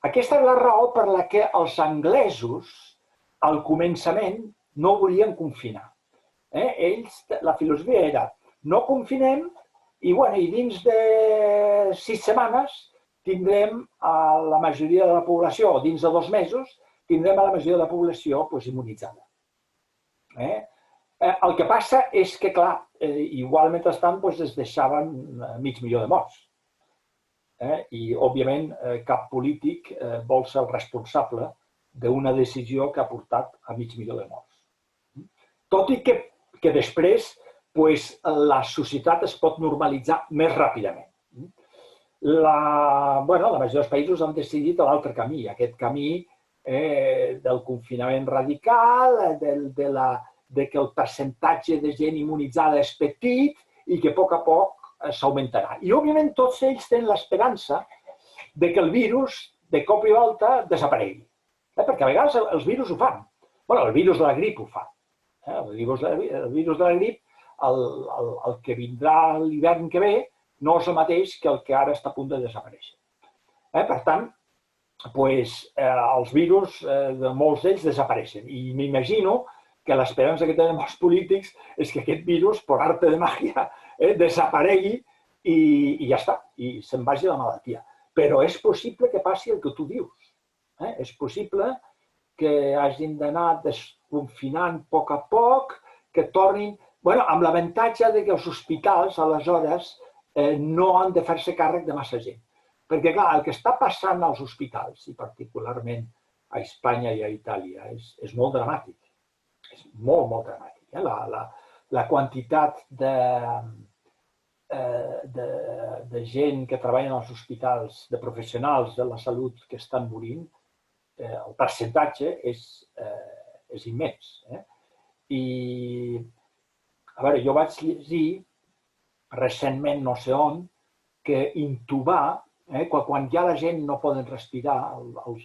Aquesta és la raó per la que els anglesos, al començament, no volien confinar. Ells, la filosofia era, no confinem i dins de 6 setmanes tindrem a la majoria de la població, o dins de 2 mesos, tindrem a la majoria de la població immunitzada. El que passa és que, clar, igual mentrestant es deixaven 500.000 de morts. I, òbviament, cap polític vol ser el responsable d'una decisió que ha portat a 500.000 de morts. Tot i que després la societat es pot normalitzar més ràpidament. La majoria dels països han decidit l'altre camí, aquest camí del confinament radical, de que el percentatge de gent immunitzada és petit i que a poc s'augmentarà. I, òbviament, tots ells tenen l'esperança que el virus, de cop i volta, desaparegui. Perquè a vegades els virus ho fan. El virus de la grip ho fa. El virus de la grip, el que vindrà l'hivern que ve, no és el mateix que el que ara està a punt de desaparèixer. Per tant, els virus, molts d'ells desapareixen. I m'imagino que l'esperança que tenen els polítics és que aquest virus, per arte de màgia, desaparegui i ja està, i se'n vagi la malaltia. Però és possible que passi el que tu dius. És possible que hagin d'anar desconfinant a poc, que tornin... amb l'avantatge que els hospitals, aleshores, no han de fer-se càrrec de massa gent. Perquè, clar, el que està passant als hospitals, i particularment a Espanya i a Itàlia, és molt dramàtic. És molt, molt dramàtic. La quantitat de gent que treballa als hospitals, de professionals de la salut que estan morint, el percentatge és immens. I, a veure, jo vaig llegir recentment, no sé on, que intubar, quan ja la gent no poden respirar, els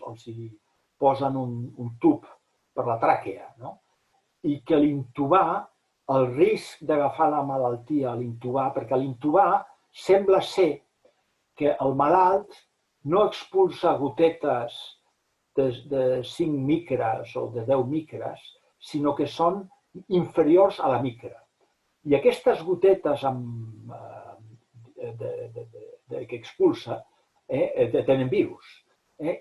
posen un tub per la tràquea, i que l'intubar, el risc d'agafar la malaltia a l'intubar, perquè a l'intubar sembla ser que el malalt no expulsa gotetes de 5 micres o de 10 micres, sinó que són inferiors a la micra. I aquestes gotetes que expulsa tenen virus.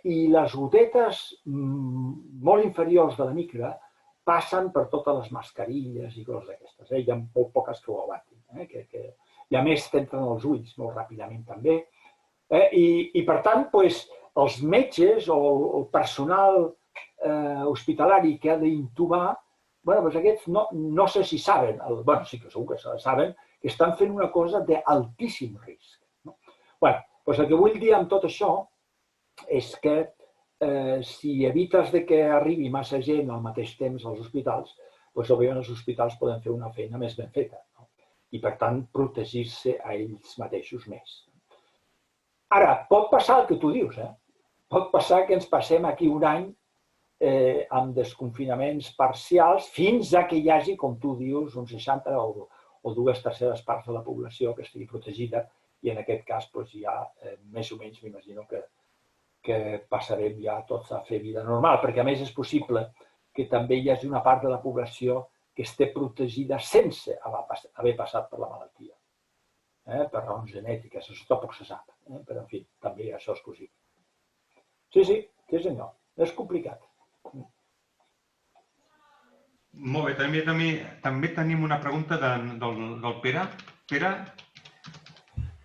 I les gotetes molt inferiors de la micra passen per totes les mascarilles i coses d'aquestes. Hi ha molt poques que ho aguantin. I a més t'entren els ulls molt ràpidament també. I per tant, els metges o el personal hospitalari que ha d'intubar, aquests no sé si saben, sí que segur que saben, que estan fent una cosa d'altíssim risc. Doncs el que vull dir amb tot això és que si evites que arribi massa gent al mateix temps als hospitals, doncs òbviament els hospitals poden fer una feina més ben feta i, per tant, protegir-se a ells mateixos més. Ara, pot passar el que tu dius, pot passar que ens passem aquí un any amb desconfinaments parcials fins a que hi hagi, com tu dius, un 60 o 2/3 parts de la població que estigui protegida i en aquest cas ja més o menys m'imagino que passarem ja tots a fer vida normal, perquè a més és possible que també hi hagi una part de la població que esté protegida sense haver passat per la malaltia, per raons genètiques, això tampoc se sap, però en fi, també això és possible. Sí, senyor, és complicat. Molt bé, també tenim una pregunta del Pere. Pere?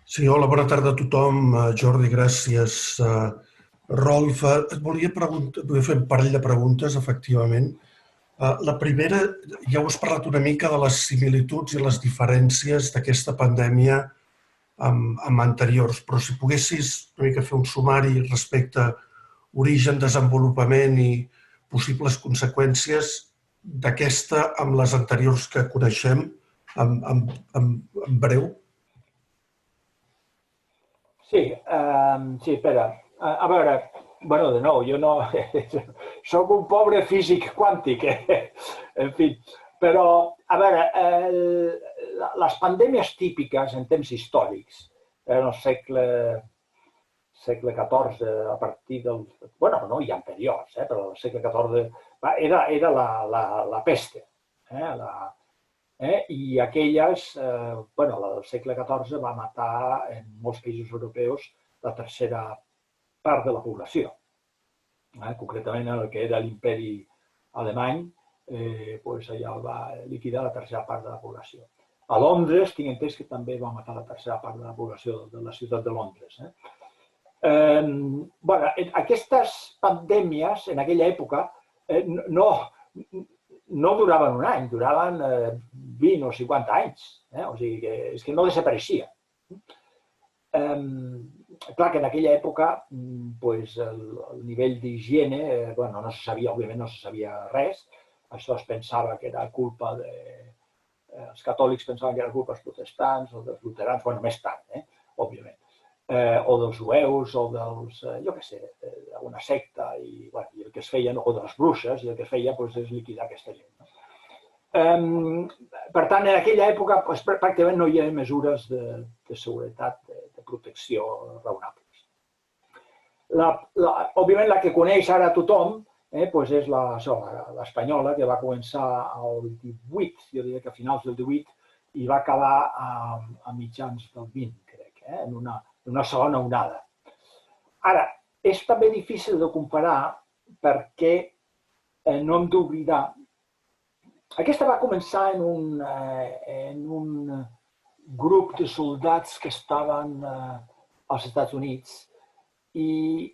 Sí, hola, bona tarda a tothom. Jordi, gràcies. Rolf, et volia fer un parell de preguntes, efectivament. La primera, ja heu parlat una mica de les similituds i les diferències d'aquesta pandèmia amb anteriors, però si poguessis una mica fer un sumari respecte a origen, desenvolupament i possibles conseqüències d'aquesta amb les anteriors que coneixem, en breu. Sí, Pere. A veure, de nou, jo no... Soc un pobre físic quàntic, en fi. Però, a veure, les pandèmies típiques en temps històrics, en el segle XIV, a partir del... no hi ha anteriors, però el segle XIV era la peste. I aquelles, la del segle XIV va matar en molts països europeus la tercera part de la població. Concretament el que era l'imperi alemany, allà va liquidar la tercera part de la població. A Londres tinc entès que també va matar la tercera part de la població de la ciutat de Londres. Aquestes pandèmies en aquella època no duraven un any, duraven 20 o 50 anys. O sigui que és que no desapareixia. Clar que en aquella època el nivell d'higiene no se sabia, òbviament no se sabia res. Això es pensava que era culpa de... Els catòlics pensaven que era culpa dels protestants o dels luterans, més tard, òbviament. O dels jueus, o dels, jo què sé, d'una secta, i el que es feia, o de les bruixes, i el que es feia és liquidar aquesta gent. Per tant, en aquella època pràcticament no hi havia mesures de seguretat, de protecció raonables. Òbviament, la que coneix ara tothom és l'espanyola, que va començar al 18, jo diria que a finals del 18, i va acabar a mitjans del 20, crec, en una segona onada. Ara, és també difícil de comparar perquè no hem d'oblidar. Aquesta va començar en un grup de soldats que estaven als Estats Units i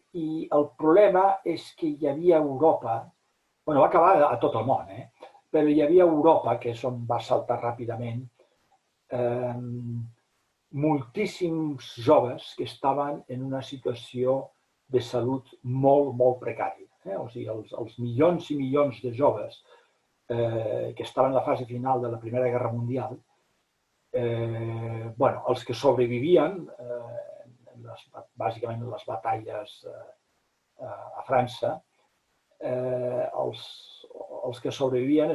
el problema és que hi havia Europa, va acabar a tot el món, però hi havia Europa, que és on va saltar ràpidament, moltíssims joves que estaven en una situació de salut molt, molt precària. O sigui, els milions i milions de joves que estaven en la fase final de la Primera Guerra Mundial, els que sobrevivien, bàsicament en les batalles a França, els que sobrevivien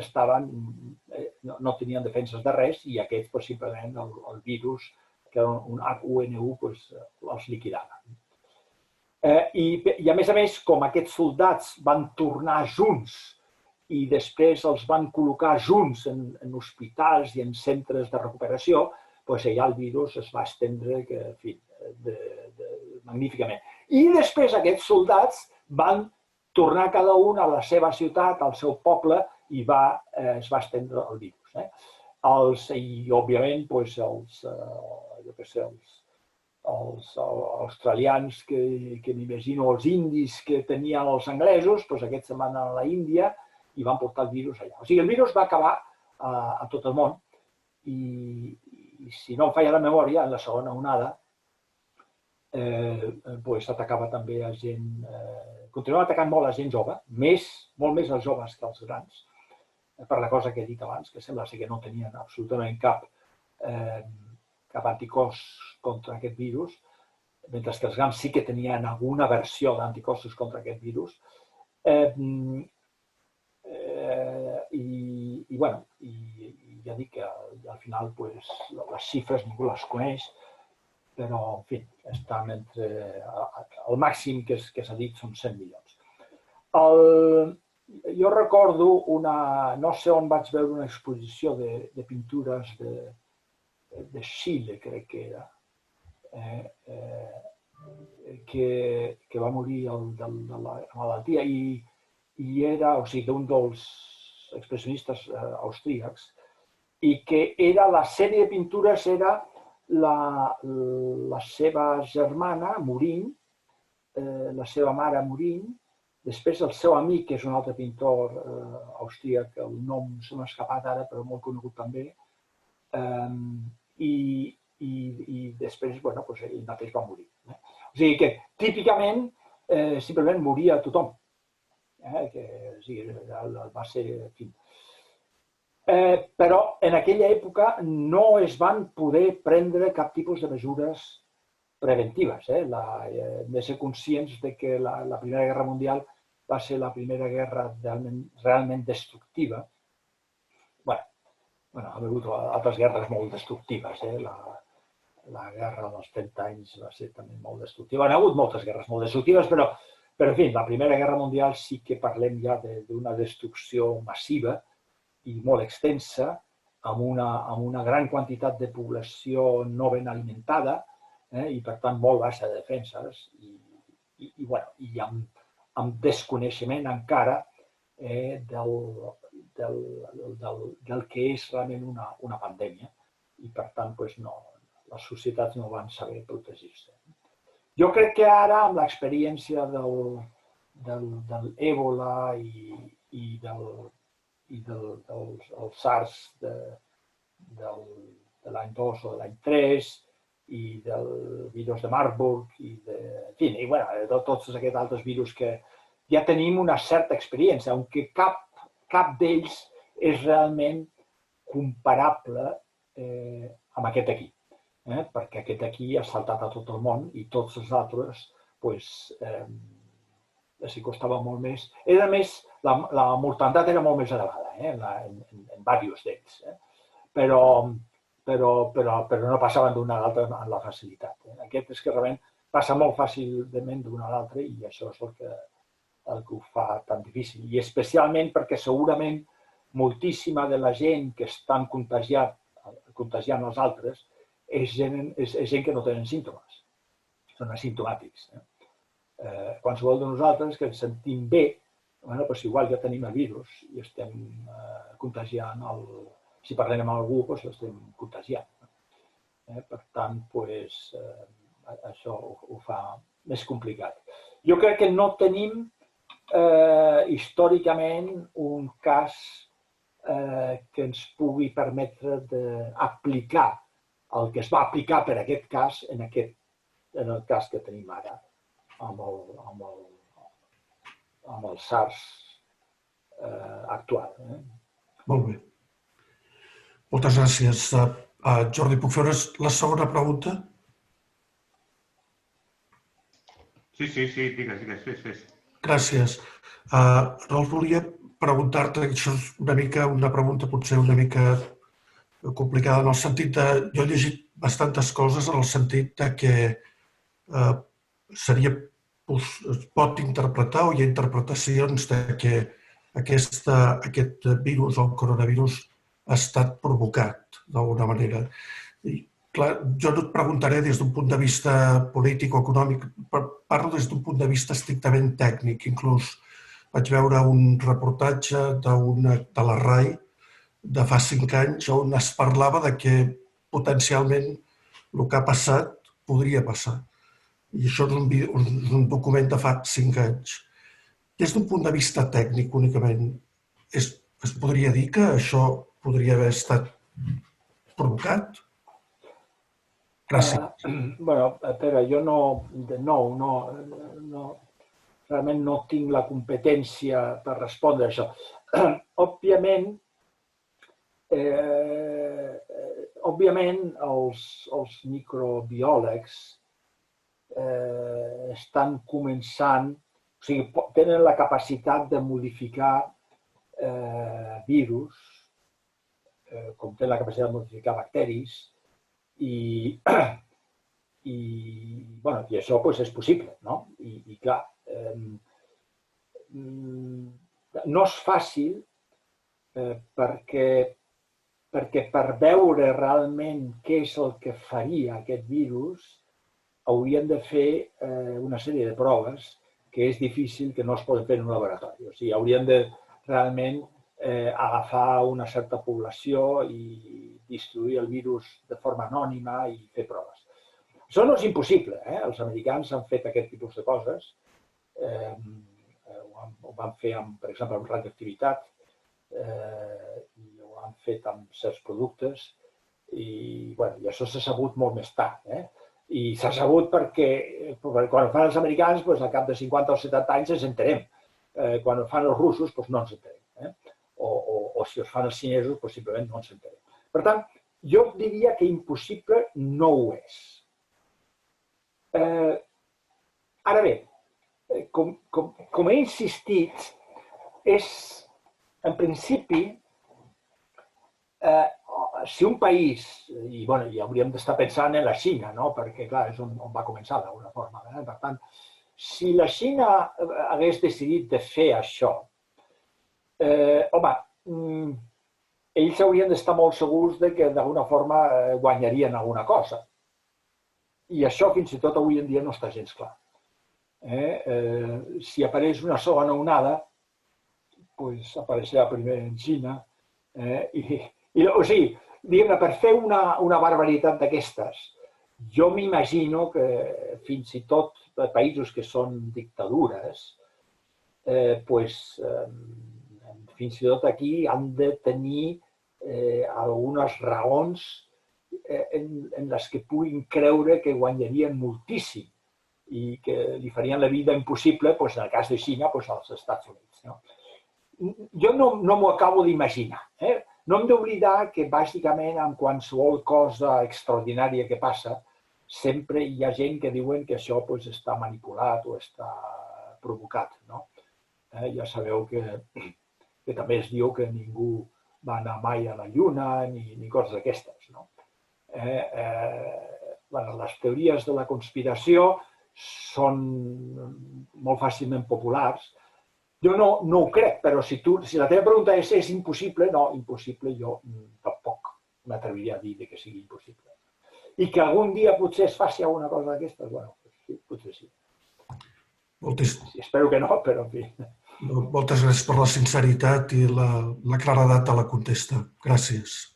no tenien defenses de res i aquests, possiblement, el virus, que era un H1N1, els liquidava. I, a més, com aquests soldats van tornar junts i després els van col·locar junts en hospitals i en centres de recuperació, allà el virus es va estendre magníficament. I després aquests soldats van tornar cada un a la seva ciutat, al seu poble, i es va estendre el virus. I, òbviament, els australians, que m'imagino, els indis que tenien els anglesos, aquests se'n van anar a l'Índia i van portar el virus allà. O sigui, el virus va acabar a tot el món i, si no em falla la memòria, en la segona onada, atacava també a gent... Continuava atacant molt a gent jove, molt més als joves que als grans, per la cosa que he dit abans, que sembla que no tenien absolutament cap anticòs contra aquest virus, mentre que els grans sí que tenien alguna versió d'anticossos contra aquest virus. I ja dic que al final les xifres ningú les coneix, però, en fi, estan entre... El màxim que s'ha dit són 100 milions. Jo recordo no sé on vaig veure una exposició de pintures de Xile, crec que era, que va morir de la malaltia i era, o sigui, d'un dels expressionistes austríacs, i que la sèrie de pintures era la seva germana morint, la seva mare morint, després el seu amic, que és un altre pintor austríac, el nom se m'ha escapat ara, però molt conegut també, i després, ell mateix va morir. O sigui que, típicament, simplement moria tothom. Va ser... Però en aquella època no es van poder prendre cap tipus de mesures preventives. Hem de ser conscients que la Primera Guerra Mundial va ser la primera guerra realment destructiva. Bé, ha hagut altres guerres molt destructives. La guerra dels 30 anys va ser també molt destructiva. Hi ha hagut moltes guerres molt destructives, però, en fi, la Primera Guerra Mundial sí que parlem ja d'una destrucció massiva i molt extensa, amb una gran quantitat de població no ben alimentada i, per tant, molt baixa de defenses i amb desconeixement encara del que és realment una pandèmia i, per tant, les societats no van saber protegir-se. Jo crec que ara, amb l'experiència de l'Ébola i del SARS de l'any 2 o de l'any 3 i del virus de Marburg i de tots aquests altres virus que ja tenim una certa experiència, aunque cap d'ells és realment comparable amb aquest aquí. Perquè aquest aquí ha saltat a tot el món i tots els altres s'hi costava molt més. A més, la mortalitat era molt més elevada en diversos d'ells, però no passaven d'una a l'altra amb la facilitat. Aquest és que realment passa molt fàcilment d'una a l'altra i això és el que ho fa tan difícil. I especialment perquè segurament moltíssima de la gent que estan contagiant els altres és gent que no tenen símptomes, són asimptomàtics. Qualsevol de nosaltres que ens sentim bé, igual ja tenim el virus i estem contagiant, si parlem amb algú, l'estem contagiant. Per tant, això ho fa més complicat. Jo crec que no tenim històricament un cas que ens pugui permetre d'aplicar el que es va aplicar per aquest cas en el cas que tenim ara amb el SARS actual. Molt bé. Moltes gràcies. Jordi, puc fer la segona pregunta? Sí, digues. Gràcies. Rolf, volia preguntar-te, això és una pregunta potser una mica complicada en el sentit de... Jo he llegit bastantes coses en el sentit que es pot interpretar o hi ha interpretacions que aquest virus o el coronavirus ha estat provocat d'alguna manera. Clar, jo no et preguntaré des d'un punt de vista polític o econòmic, parlo des d'un punt de vista estrictament tècnic. Inclús vaig veure un reportatge de la RAI de fa 5 anys on es parlava de que potencialment el que ha passat podria passar. I això és un document de fa 5 anys. Des d'un punt de vista tècnic únicament, es podria dir que això podria haver estat provocat? Gràcies. Bueno, Pere, jo de nou, realment no tinc la competència per respondre a això. Òbviament, els microbiòlegs estan començant, o sigui, tenen la capacitat de modificar virus, com tenen la capacitat de modificar bacteris, i això és possible, no? I clar, no és fàcil perquè per veure realment què és el que faria aquest virus haurien de fer una sèrie de proves que és difícil, que no es poden fer en un laboratori. O sigui, haurien de realment agafar una certa població i distribuir el virus de forma anònima i fer proves. Això no és impossible. Els americans han fet aquest tipus de coses. Ho van fer, per exemple, amb radioactivitat i ho han fet amb certs productes i això s'ha sabut molt més tard. I s'ha sabut perquè quan ho fan els americans, al cap de 50 o 70 anys ens enterem. Quan ho fan els russos, no ens enterem. O si els fan els xinesos, simplement no ens enterem. Per tant, jo diria que impossible no ho és. Ara bé, com he insistit, és, en principi, si un país, i hauríem d'estar pensant en la Xina, perquè, clar, és on va començar d'alguna forma. Per tant, si la Xina hagués decidit de fer això, ells haurien d'estar molt segurs que d'alguna forma guanyarien alguna cosa. I això fins i tot avui en dia no està gens clar. Si apareix una segona onada, apareixerà primer en Xina. O sigui, diguem-ne, per fer una barbaritat d'aquestes, jo m'imagino que fins i tot països que són dictadures, fins i tot aquí han de tenir algunes raons en les que puguin creure que guanyarien moltíssim i que li farien la vida impossible, en el cas de Xina, als Estats Units. Jo no m'ho acabo d'imaginar. No hem d'oblidar que, bàsicament, amb qualsevol cosa extraordinària que passa, sempre hi ha gent que diuen que això està manipulat o està provocat. Ja sabeu que també es diu que ningú va anar mai a la Lluna ni coses d'aquestes. Les teories de la conspiració són molt fàcilment populars. Jo no ho crec, però si la teva pregunta és impossible, no, impossible jo tampoc m'atreviria a dir que sigui impossible. I que algun dia potser es faci alguna cosa d'aquestes, sí, potser sí. Espero que no, però en fi. Moltes gràcies per la sinceritat i la claredat de la contesta. Gràcies.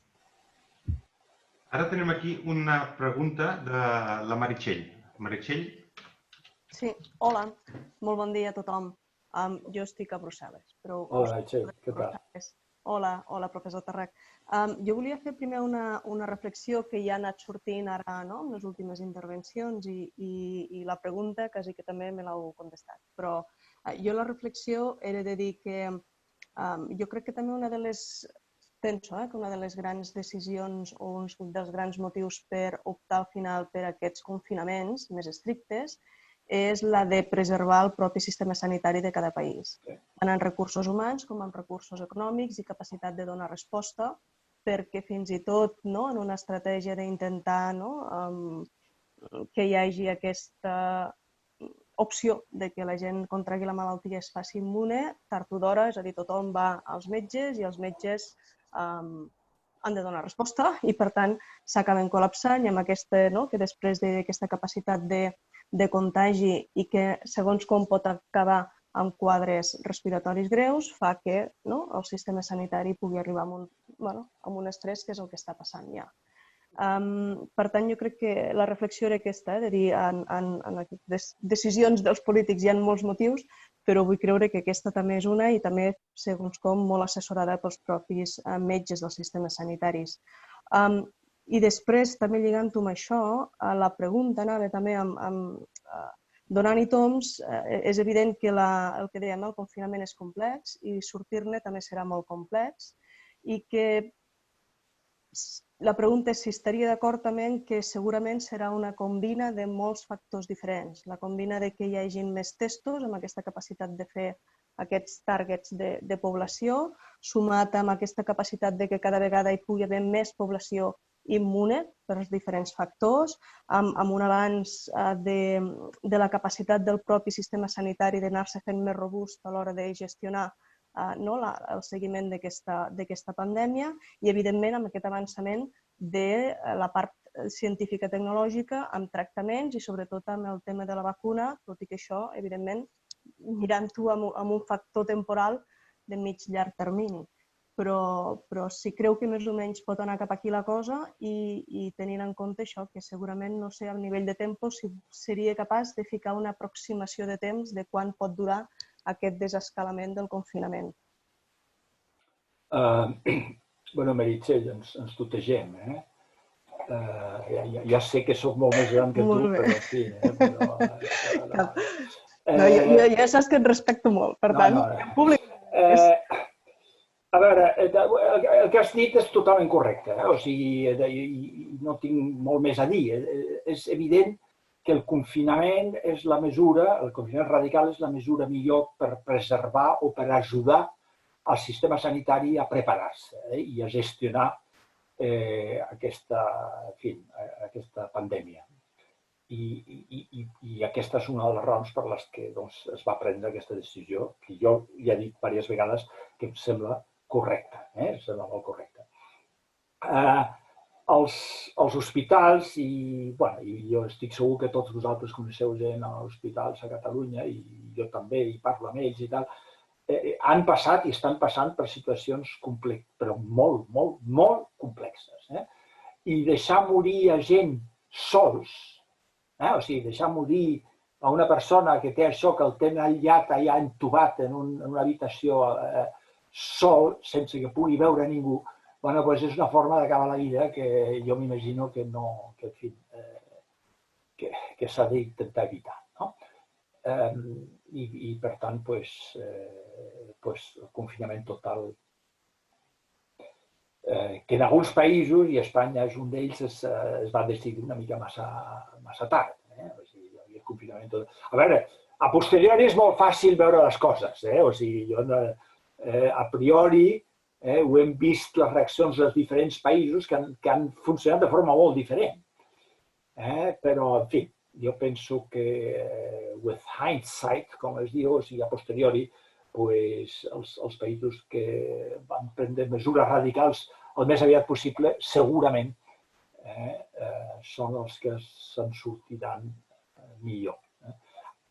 Ara tenim aquí una pregunta de la Meritxell. Meritxell? Sí, hola. Molt bon dia a tothom. Jo estic a Brussel·les. Hola, Meritxell, què tal? Hola, professor Tarrach. Jo volia fer primer una reflexió que ja ha anat sortint ara en les últimes intervencions i la pregunta quasi que també me l'heu contestat. Però jo la reflexió era de dir que jo crec que també penso que una de les grans decisions o un dels grans motius per optar al final per aquests confinaments més estrictes és la de preservar el propi sistema sanitari de cada país, tant en recursos humans com en recursos econòmics i capacitat de donar resposta, perquè fins i tot en una estratègia d'intentar que hi hagi aquesta opció de que la gent contragui la malaltia es faci immune, tard o d'hora, és a dir, tothom va als metges i els metges han de donar resposta i, per tant, s'acaben col·lapsant i amb aquesta, que després d'aquesta capacitat de contagi i que segons com pot acabar amb quadres respiratoris greus fa que el sistema sanitari pugui arribar a un estrès, que és el que està passant ja. Per tant, jo crec que la reflexió era aquesta, de dir, en les decisions dels polítics hi ha molts motius, però vull creure que aquesta també és una i també, segons com, molt assessorada pels propis metges dels sistemes sanitaris. I després, també lligant-ho amb això, la pregunta anava també donant-hi toms, és evident que el que dèiem, el confinament és complex i sortir-ne també serà molt complex i que la pregunta és si estaria d'acord també en que segurament serà una combina de molts factors diferents. La combina de que hi hagin més testos amb aquesta capacitat de fer aquests targets de població, sumat amb aquesta capacitat de que cada vegada hi pugui haver més població immune per als diferents factors, amb un avanç de la capacitat del propi sistema sanitari d'anar-se fent més robust a l'hora de gestionar el seguiment d'aquesta pandèmia i, evidentment, amb aquest avançament de la part científica tecnològica amb tractaments i, sobretot, amb el tema de la vacuna, tot i que això, evidentment, mirant-ho amb un factor temporal de mig-llarg termini. Però sí creu que més o menys pot anar cap aquí la cosa i tenint en compte això, que segurament, no sé, a nivell de temps, si seria capaç de ficar una aproximació de temps de quan pot durar aquest desescalament del confinament. Bueno, Meritxell, ens tutegem, eh? Ja sé que sóc molt més gran que tu, però en fi... Ja saps que et respecto molt, per tant, en públic... A veure, el que has dit és totalment correcte, o sigui, no tinc molt més a dir. És evident que el confinament és la mesura, el confinament radical és la mesura millor per preservar o per ajudar al sistema sanitari a preparar-se i a gestionar aquesta pandèmia. I aquesta és una de les raons per les que es va prendre aquesta decisió, que jo ja he dit diverses vegades que em sembla correcta, em sembla molt correcta. Els hospitals, i jo estic segur que tots vosaltres coneixeu gent a hospitals a Catalunya, i jo també, i parlo amb ells i tal, han passat i estan passant per situacions però molt, molt, molt complexes. I deixar morir a gent sols, o sigui, deixar morir a una persona que té això, que el tenen aïllat, allà entubat en una habitació sol, sense que pugui veure ningú, és una forma d'acabar la vida que jo m'imagino que s'ha d'intentar evitar. I, per tant, el confinament total, que en alguns països, i Espanya és un d'ells, es va decidir una mica massa tard. El confinament total. A veure, a posteriori és molt fàcil veure les coses. O sigui, jo a priori ho hem vist les reaccions dels diferents països que han funcionat de forma molt diferent. Però, en fi, jo penso que with hindsight, com es diu, o sigui, a posteriori, els països que van prendre mesures radicals el més aviat possible, segurament són els que se'n sortiran millor.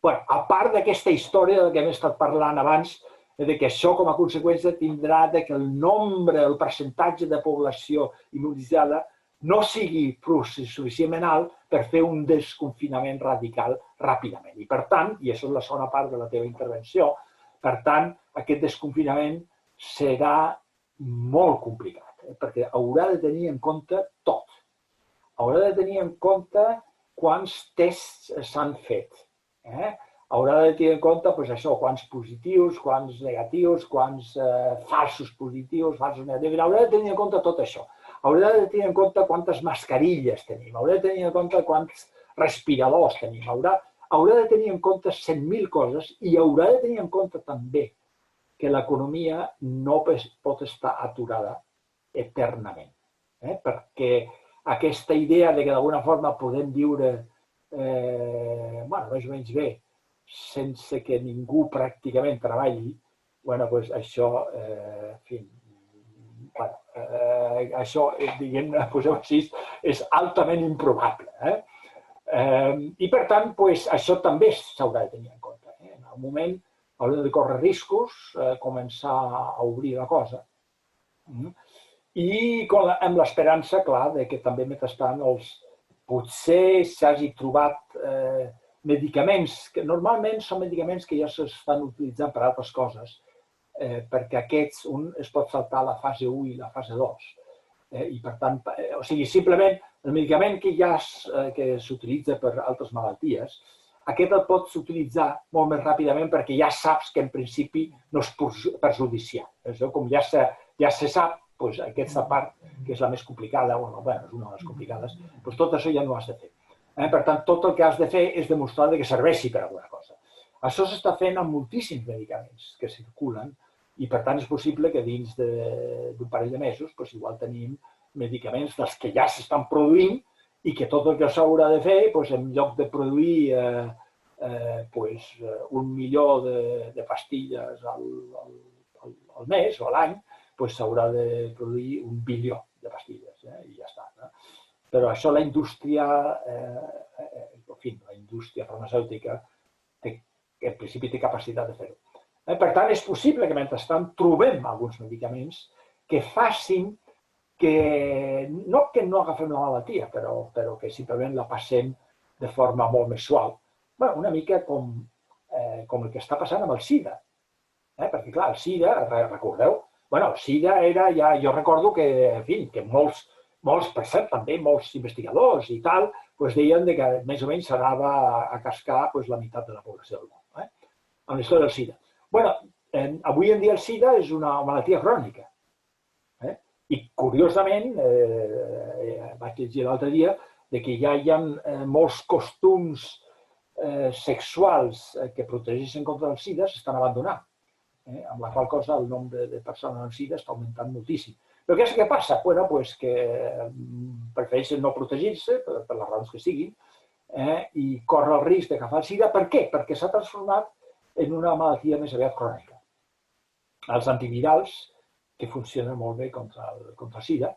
A part d'aquesta història de la que hem estat parlant abans, que això com a conseqüència tindrà que el nombre, el percentatge de població immunitzada no sigui suficientment alt per fer un desconfinament radical ràpidament. I per tant, i això és la segona part de la teva intervenció, per tant, aquest desconfinament serà molt complicat, perquè haurà de tenir en compte tot. Haurà de tenir en compte quants tests s'han fet. Haurà de tenir en compte quants positius, quants negatius, quants falsos positius, falsos negatius. Haurà de tenir en compte tot això. Haurà de tenir en compte quantes mascarilles tenim. Haurà de tenir en compte quants respiradors tenim. Haurà de tenir en compte 100.000 coses i haurà de tenir en compte també que l'economia no pot estar aturada eternament. Perquè aquesta idea de que d'alguna forma podem viure més o menys bé sense que ningú pràcticament treballi, això, en fi, això, diguem-ne, poseu així, és altament improbable. I, per tant, això també s'haurà de tenir en compte. En el moment haurem de córrer riscos, començar a obrir la cosa. I amb l'esperança, clar, que també mentrestant potser s'hagi trobat medicaments, que normalment són medicaments que ja s'estan utilitzant per altres coses, perquè aquests, un es pot saltar la fase 1 i la fase 2. I per tant, o sigui, simplement el medicament que s'utilitza per altres malalties, aquest el pots utilitzar molt més ràpidament perquè ja saps que en principi no és perjudicial. Com ja se sap, aquesta part, que és la més complicada, és una de les complicades, tot això ja no ho has de fer. Per tant, tot el que has de fer és demostrar que serveixi per alguna cosa. Això s'està fent amb moltíssims medicaments que circulen i, per tant, és possible que dins d'un parell de mesos igual tenim medicaments dels que ja s'estan produint i que tot el que s'haurà de fer, en lloc de produir 1 milió de pastilles al mes o a l'any, s'haurà de produir 1 bilió de pastilles i ja està. Però això la indústria farmacèutica en principi té capacitat de fer-ho. Per tant, és possible que mentrestant trobem alguns medicaments que facin que no agafem la malaltia, però que simplement la passem de forma molt més suau. Una mica com el que està passant amb el SIDA. Perquè, clar, el SIDA, recordeu, el SIDA era ja... Jo recordo que molts, per cert, també molts investigadors i tal, deien que més o menys s'anava a cascar la meitat de la població del món, amb la història del SIDA. Avui en dia el SIDA és una malaltia crònica. I, curiosament, vaig llegir l'altre dia que ja hi ha molts costums sexuals que protegeixen contra el SIDA s'estan abandonant, amb la qual cosa el nombre de persones amb SIDA està augmentant moltíssim. Però què és el que passa? Que prefereixen no protegir-se, per les raons que siguin, i corre el risc d'agafar el SIDA. Per què? Perquè s'ha transformat en una malaltia més aviat crònica. Els antivirals, que funcionen molt bé contra el SIDA,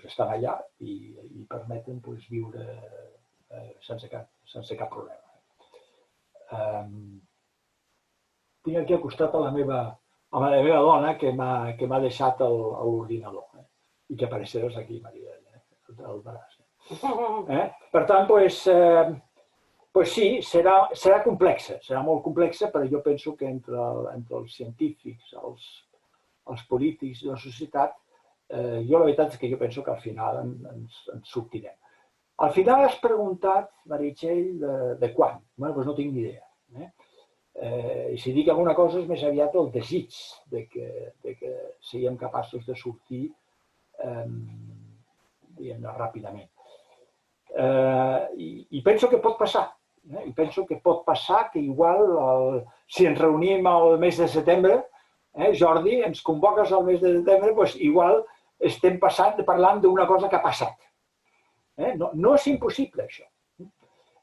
estan allà i permeten viure sense cap problema. Tinc aquí al costat a la meva dona que m'ha deixat l'ordinador i que apareixeràs aquí, Maria, el veràs. Per tant, sí, serà complexa, serà molt complexa, però jo penso que entre els científics, els polítics i la societat, jo la veritat és que jo penso que al final ens sortirem. Al final has preguntat, Meritxell, de quan? Doncs no tinc ni idea. I si dic alguna cosa és més aviat el desig de que siguem capaços de sortir ràpidament. I penso que pot passar. I penso que pot passar que igual, si ens reunim al mes de setembre, Jordi, ens convoques al mes de setembre, igual estem parlant d'una cosa que ha passat. No és impossible, això.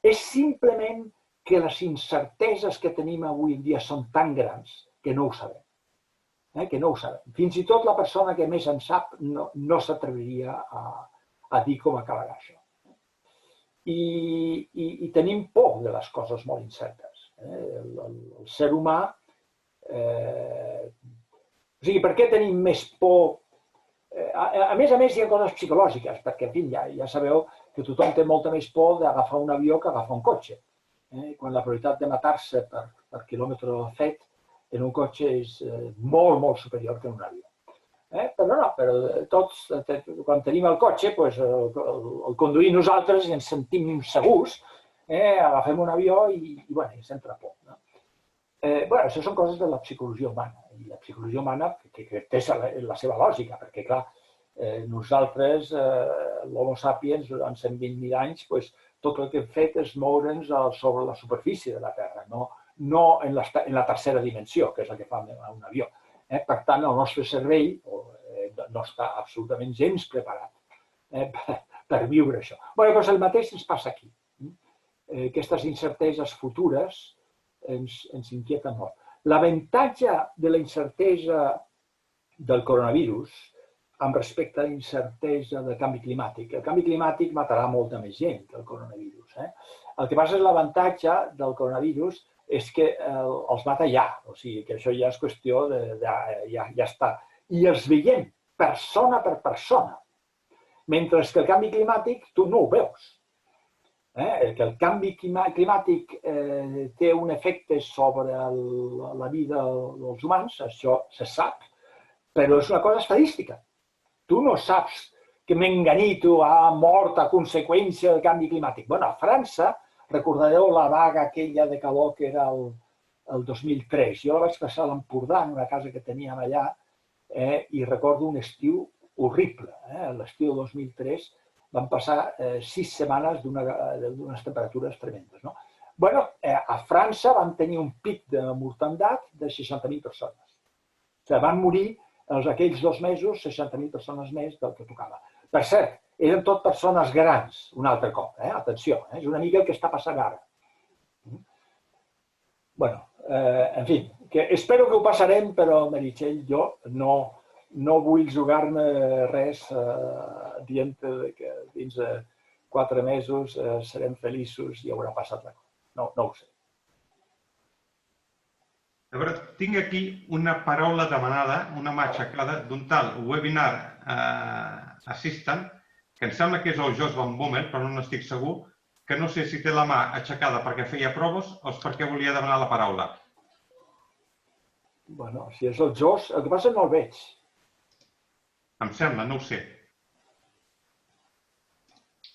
És simplement que les incerteses que tenim avui en dia són tan grans que no ho sabem. Fins i tot la persona que més en sap no s'atreviria a dir com acabarà això. I tenim por de les coses molt incertes. El ser humà... O sigui, per què tenim més por? A més, hi ha coses psicològiques, perquè, en fi, ja sabeu que tothom té molta més por d'agafar un avió que agafar un cotxe. Quan la probabilitat de matar-se per quilòmetre fet en un cotxe és molt, molt superior que en un avió. Però no, tots, quan tenim el cotxe, el conduïm nosaltres i ens sentim segurs, agafem un avió i ens entra por. Això són coses de la psicologia humana. I la psicologia humana que té la seva lògica, perquè, clar, nosaltres, l'Homo sapiens, durant 120.000 anys, tot el que hem fet és moure'ns sobre la superfície de la Terra, no en la tercera dimensió, que és el que fa un avió. Per tant, el nostre cervell no està absolutament gens preparat per viure això. Doncs el mateix ens passa aquí. Aquestes incerteses futures ens inquieten molt. L'avantatge de la incertesa del coronavirus amb respecte a la incertesa del canvi climàtic. El canvi climàtic matarà molta més gent que el coronavirus. El que passa és l'avantatge del coronavirus és que els mata ja. O sigui, que això ja és qüestió de... ja està. I els veiem persona per persona. Mentre que el canvi climàtic tu no ho veus. Que el canvi climàtic té un efecte sobre la vida dels humans, això se sap, però és una cosa estadística. Tu no saps que Menganito ha mort a conseqüència del canvi climàtic. Bueno, a França, recordareu la vaga aquella de calor que era el 2003. Jo la vaig passar a l'Empordà, en una casa que teníem allà, i recordo un estiu horrible. L'estiu del 2003 van passar 6 setmanes d'unes temperatures tremendes. Bueno, a França van tenir un pic de mortandat de 60.000 persones. O sigui, van morir aquells 2 mesos 60.000 persones més del que tocava. Per cert, eren tot persones grans, un altre cop. Atenció, és una mica el que està passant ara. Bueno, en fi, espero que ho passarem, però, Meritxell, jo no vull jugar-me res dient que dins de 4 mesos serem feliços i haurà passat la cosa. No ho sé. A veure, tinc aquí una paraula demanada, una mà aixecada, d'un tal Webinar Assistant, que em sembla que és el Jos Van Bommel, però no n'estic segur, que no sé si té la mà aixecada perquè feia proves o és perquè volia demanar la paraula. Bueno, si és el Jos, el que passa no el veig. Em sembla, no ho sé.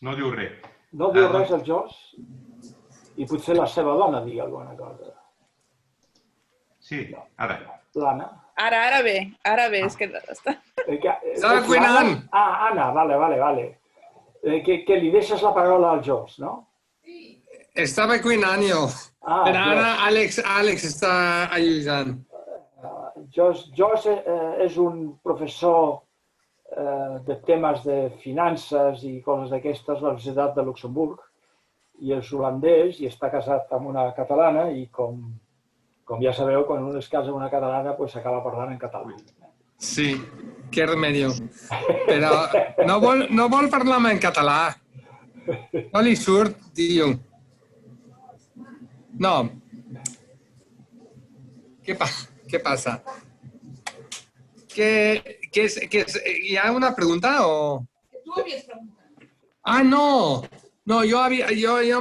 No diu res. No diu res el Jos? I potser la seva dona digui alguna cosa. Sí, ara. L'Anna? Ara bé, és que està... Estava cuinant! Ah, Anna, vale. Que li deixes la paraula al Jos, no? Estava cuinant jo. Però ara Àlex està ajudant. Jos és un professor de temes de finances i coses d'aquestes a la Universitat de Luxemburg i és holandès i està casat amb una catalana i com ja sabeu, quan un es casa amb una catalana s'acaba parlant en català. Sí, qué remedio. Però no vol parlar en català. No li surt, tio. No. ¿Qué pasa? ¿Hi ha una pregunta o...? Tu havies preguntat. Ah, no! No, jo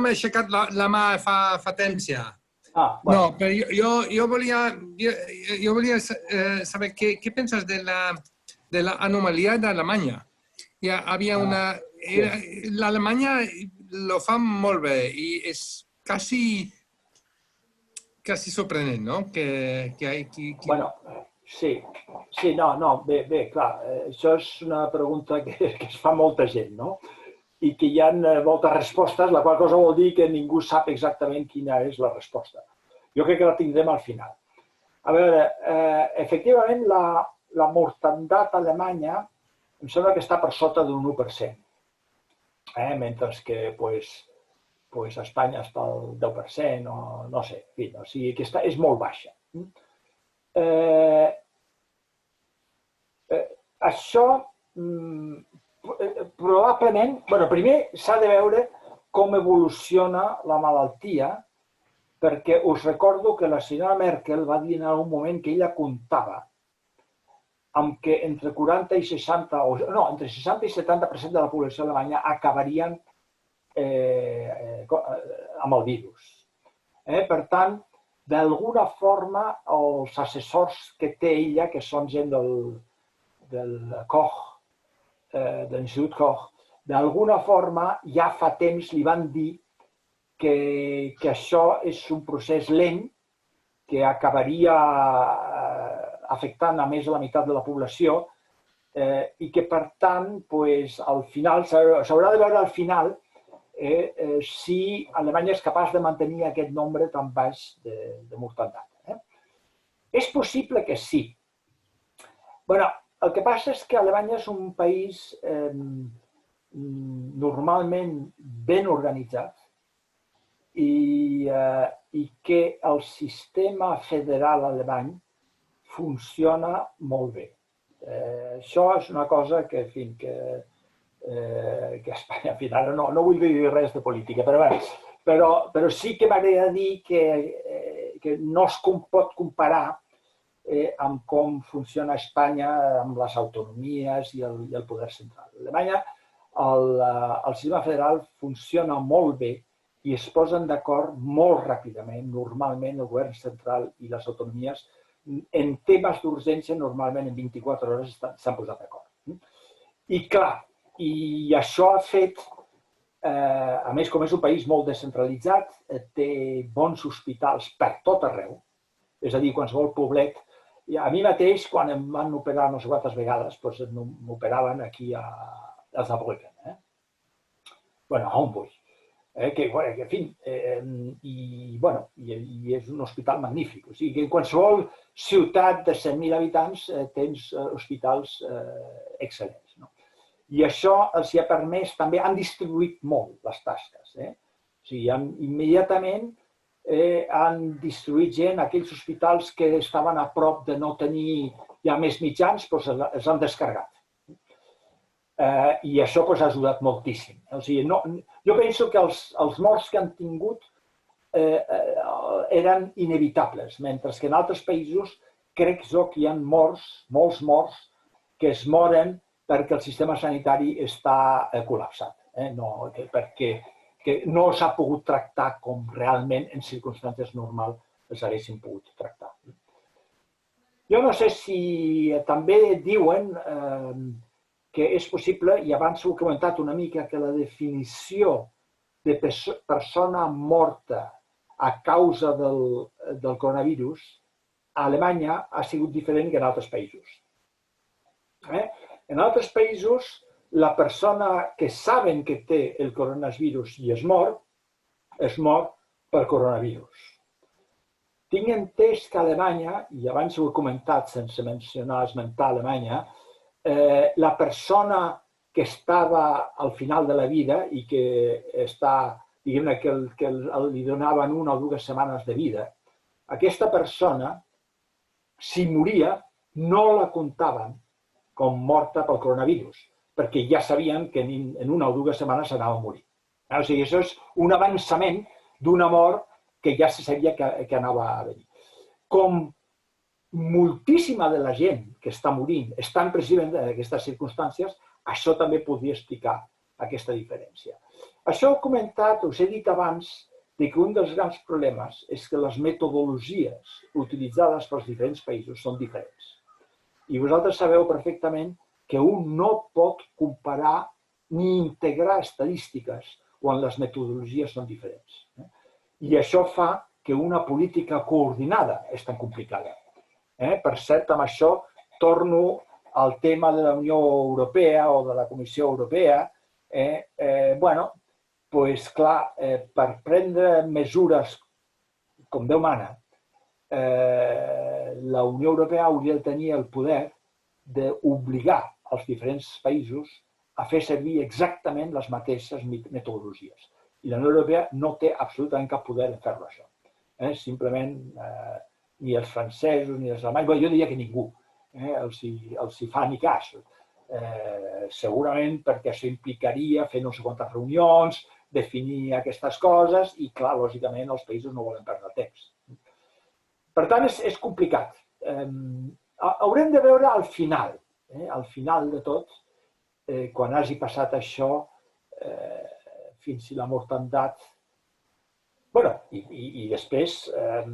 m'he aixecat la mà fa temps ja. No, però jo volia saber què penses de l'anomalia d'Alemanya. Havia una... L'Alemanya lo fa molt bé i és quasi sorprenent, no? Bueno, sí, bé, clar, això és una pregunta que es fa molta gent, no? I que hi ha moltes respostes, la qual cosa vol dir que ningú sap exactament quina és la resposta. Jo crec que la tindrem al final. A veure, efectivament, la mortandat alemanya em sembla que està per sota d'un 1%, mentre que a Espanya està al 10%, o no sé, o sigui que és molt baixa. Això probablement, primer s'ha de veure com evoluciona la malaltia, perquè us recordo que la senyora Merkel va dir en algun moment que ella comptava amb que entre 40 i 60, entre 60 i 70% de la població alemanya acabarien amb el virus. Per tant, d'alguna forma, els assessors que té ella, que són gent del Koch, de l'Institut Koch, d'alguna forma ja fa temps li van dir que això és un procés lent que acabaria afectant a més de la meitat de la població i que, per tant, al final, s'haurà de veure al final si Alemanya és capaç de mantenir aquest nombre tan baix de mortandat. És possible que sí. El que passa és que Alemanya és un país normalment ben organitzat i que el sistema federal alemany funciona molt bé. Això és una cosa que, en fi, que Espanya, en fi, ara no vull dir res de política, però sí que m'agrada dir que no es pot comparar amb com funciona Espanya amb les autonomies i el poder central. A Alemanya el sistema federal funciona molt bé i es posen d'acord molt ràpidament, normalment el govern central i les autonomies, en temes d'urgència, normalment en 24 hores s'han posat d'acord. I clar, I això ha fet, a més, com és un país molt descentralitzat, té bons hospitals per tot arreu, és a dir, qualsevol poblet. A mi mateix, quan em van operar no sé quantes vegades, m'operaven aquí a Saarbrücken, a Hamburg, que, en fi, i és un hospital magnífic. O sigui que en qualsevol ciutat de 100.000 habitants tens hospitals excel·lents. I això els ha permès, també han distribuït molt les tasques. O sigui, immediatament han distribuït gent a aquells hospitals que estaven a prop de no tenir ja més mitjans, doncs els han descarregat. I això ha ajudat moltíssim. O sigui, jo penso que els morts que han tingut eren inevitables, mentre que en altres països crec que hi ha molts morts que es moren perquè el sistema sanitari està col·lapsat, perquè no s'ha pogut tractar com realment en circumstàncies normals els haguessin pogut tractar. Jo no sé si també diuen que és possible, i abans ho he comentat una mica, que la definició de persona morta a causa del coronavirus a Alemanya ha sigut diferent que en altres països. En altres països, la persona que saben que té el coronavirus i es mor per coronavirus. Tinc entès que a Alemanya, i abans ho he comentat sense esmentar Alemanya, la persona que estava al final de la vida i que diguem-ne que li donaven 1 o 2 setmanes de vida, aquesta persona, si moria, no la comptaven com morta pel coronavirus, perquè ja sabien que en 1 o 2 setmanes s'anava a morir. O sigui, això és un avançament d'una mort que ja se sabia que anava a venir. Com moltíssima de la gent que està morint estan precisament en aquestes circumstàncies, això també podria explicar aquesta diferència. Això ho he comentat, us he dit abans, que un dels grans problemes és que les metodologies utilitzades pels diferents països són diferents. I vosaltres sabeu perfectament que un no pot comparar ni integrar estadístiques quan les metodologies són diferents. I això fa que una política coordinada és tan complicada. Per cert, amb això torno al tema de la Unió Europea o de la Comissió Europea. Doncs, clar, per prendre mesures com Déu mana, la Unió Europea hauria de tenir el poder d'obligar els diferents països a fer servir exactament les mateixes metodologies. I la Unió Europea no té absolutament cap poder en fer-ho, això. Simplement, ni els francesos, ni els alemanys, jo diria que ningú els hi fa ni cas. Segurament perquè això implicaria fer no sé quantes reunions, definir aquestes coses i, clar, lògicament, els països no volen perdre temps. Per tant, és complicat. Haurem de veure al final de tot, quan hagi passat això, fins i la mortandat. I després, a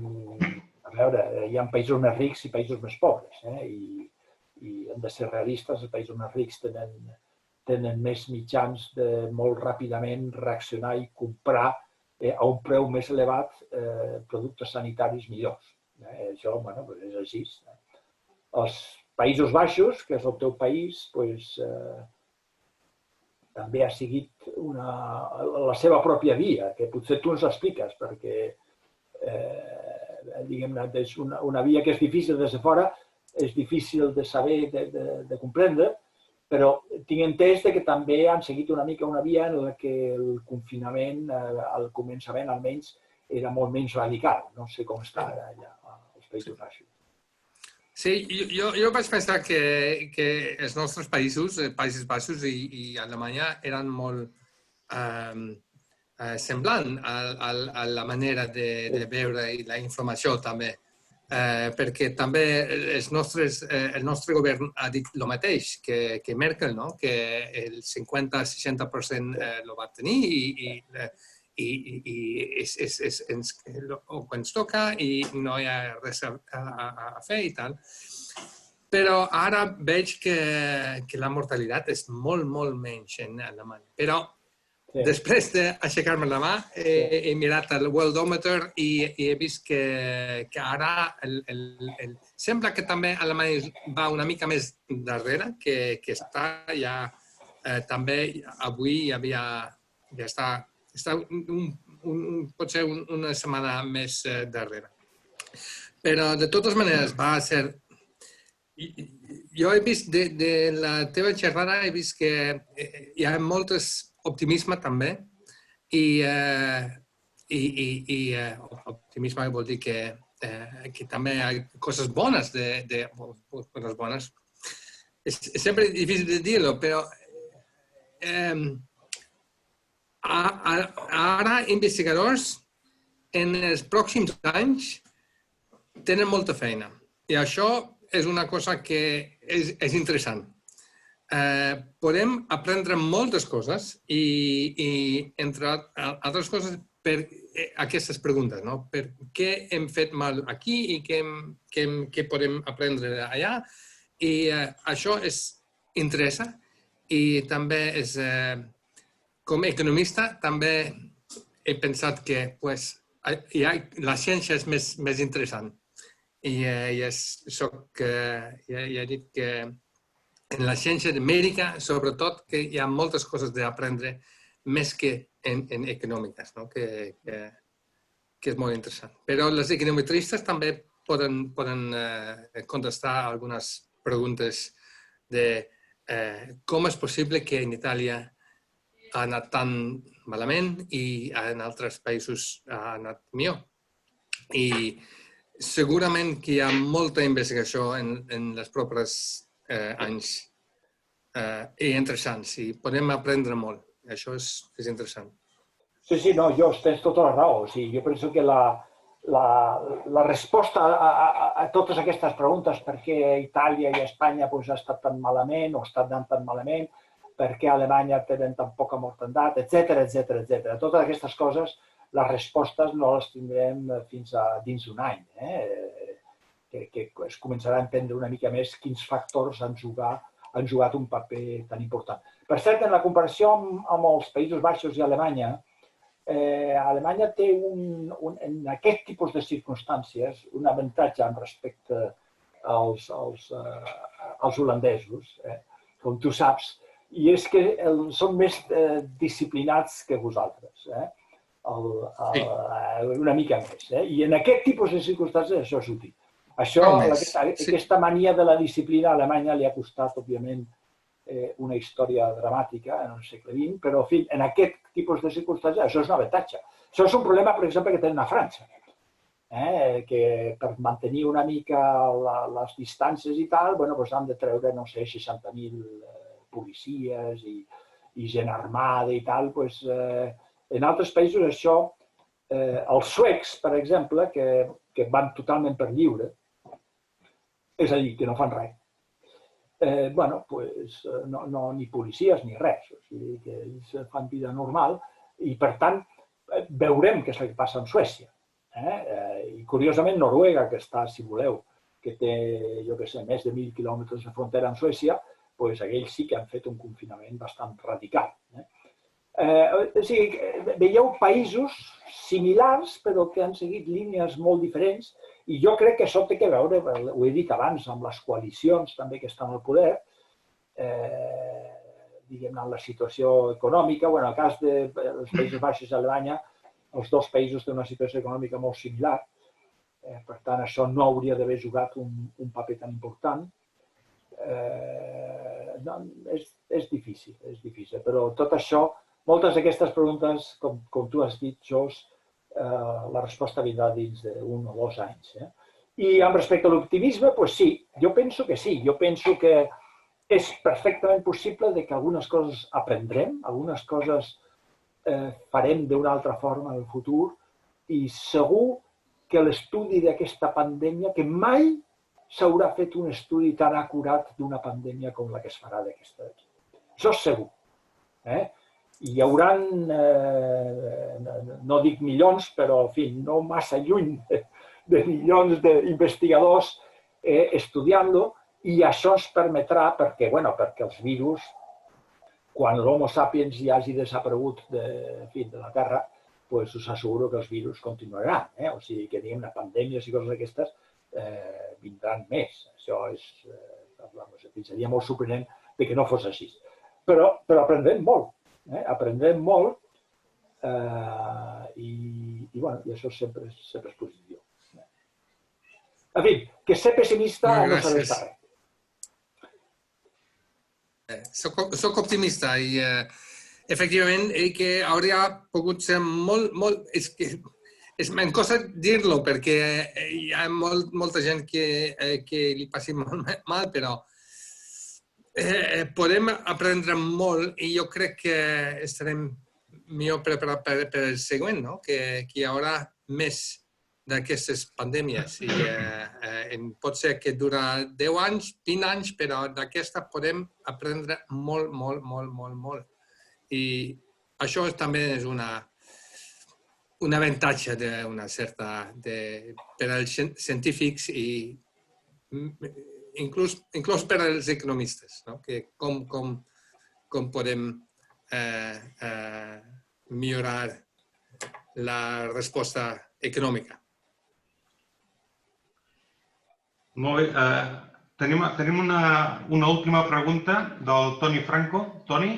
veure, hi ha països més rics i països més pobres, i hem de ser realistes, els països més rics tenen més mitjans de molt ràpidament reaccionar i comprar a un preu més elevat productes sanitaris millors. Això, és així. Els Països Baixos, que és el teu país, també ha seguit la seva pròpia via, que potser tu ens l'expliques, perquè diguem-ne, és una via que és difícil des de fora, és difícil de saber, de comprendre, però tinc entès que també han seguit una mica una via en la que el confinament, al començament almenys, era molt menys radical. No sé com està ara allà als Països Baixos. Sí, jo vaig pensar que els nostres països, Països Baixos i Alemanya, eren molt semblant a la manera de veure i la informació també. Perquè també el nostre govern ha dit el mateix que Merkel, que el 50-60% el va tenir i ens toca i no hi ha res a fer i tal. Però ara veig que la mortalitat és molt, molt menys en Alemanya. Però després d'aixecar-me la mà, he mirat el Worldometer i he vist que ara sembla que també Alemanya va una mica més darrere, que està ja també avui ja està potser una setmana més darrere. Però de totes maneres va ser... Jo he vist de la teva xerrada, he vist que hi ha molt optimisme també i optimisme vol dir que també hi ha coses bones. És sempre difícil de dir-ho, però ara investigadors en els pròxims anys tenen molta feina i això és una cosa que és interessant. Podem aprendre moltes coses i entre altres coses, per aquestes preguntes, no? Per què hem fet mal aquí i què podem aprendre allà. I això interessa i també com a economista també he pensat que la ciència és més interessant. I ja he dit que en la ciència mèdica, sobretot, que hi ha moltes coses d'aprendre més que en econòmiques, no? Que és molt interessant. Però els econometristes també poden contestar algunes preguntes de com és possible que en Itàlia ha anat tan malament i en altres països ha anat millor. I segurament que hi ha molta investigació en els propers anys i interessants i podem aprendre molt. Això és interessant. Sí, no, tens tota la raó. Jo penso que la resposta a totes aquestes preguntes, per què Itàlia i Espanya ha estat tan malament o ha estat anant tan malament, per què Alemanya tenen tan poca mortalitat, etc. Totes aquestes coses, les respostes no les tindrem fins dins d'un any, que es començarà a entendre una mica més quins factors han jugat un paper tan important. Per cert, en la comparació amb els Països Baixos i Alemanya, Alemanya té en aquest tipus de circumstàncies un avantatge amb respecte als holandesos, com tu saps, i és que són més disciplinats que vosaltres, una mica més. I en aquest tipus de circumstàncies això és útil. Aquesta mania de la disciplina a Alemanya li ha costat, òbviament, una història dramàtica en el segle XX, però, en fi, en aquest tipus de circumstàncies això és un avantatge. Això és un problema, per exemple, que tenen a França, que per mantenir una mica les distàncies i tal, han de treure, no sé, 60.000 policies i gent armada i tal. En altres països això, els suecs, per exemple, que van totalment per lliure, és a dir, que no fan res, no, ni policies ni res, o sigui que ells fan vida normal i per tant veurem què és el que passa amb Suècia. I curiosament Noruega, que està, si voleu, que té, jo què sé, més de 1.000 quilòmetres de frontera amb Suècia, aquells sí que han fet un confinament bastant radical. O sigui, veieu països similars però que han seguit línies molt diferents i jo crec que això té que veure, ho he dit abans, amb les coalicions també que estan al poder, diguem-ne, en la situació econòmica, en el cas dels Països Baixos i Alemanya, els dos països tenen una situació econòmica molt similar, per tant això no hauria d'haver jugat un paper tan important. És difícil, però tot això, moltes d'aquestes preguntes, com tu has dit, Jos, la resposta vindrà dins d'un o 2 anys. I amb respecte a l'optimisme, doncs sí, jo penso que sí. Jo penso que és perfectament possible que algunes coses aprendrem, algunes coses farem d'una altra forma en el futur i segur que l'estudi d'aquesta pandèmia, que mai s'haurà fet un estudi tan acurat d'una pandèmia com la que es farà d'aquesta d'aquí. Això és segur. Hi haurà, no dic milions, però en fi, no massa lluny de milions d'investigadors estudiant-lo I això ens permetrà, perquè els virus, quan l'Homo sapiens ja hagi desaparegut de la Terra, doncs us asseguro que els virus continuaran. O sigui, que diguem-ne, pandèmies i coses d'aquestes vindran més. Això seria molt sorprenent que no fos així. Però aprendrem molt. Aprendrem molt i això sempre és positiu. En fi, que ser pessimista no s'ha d'estar res. Soc optimista i efectivament que hauria pogut ser molt... Em costa dir-lo perquè hi ha molta gent que li passi molt mal, però podem aprendre molt i jo crec que estarem millor preparats per el següent, que hi haurà més d'aquestes pandèmies. Pot ser que dura 10 anys, 20 anys, però d'aquesta podem aprendre molt, molt, molt, molt, molt. I això també és un avantatge per als científics i inclús per als economistes, com podem millorar la resposta econòmica. Molt bé. Tenim una última pregunta del Toni Franco. Toni?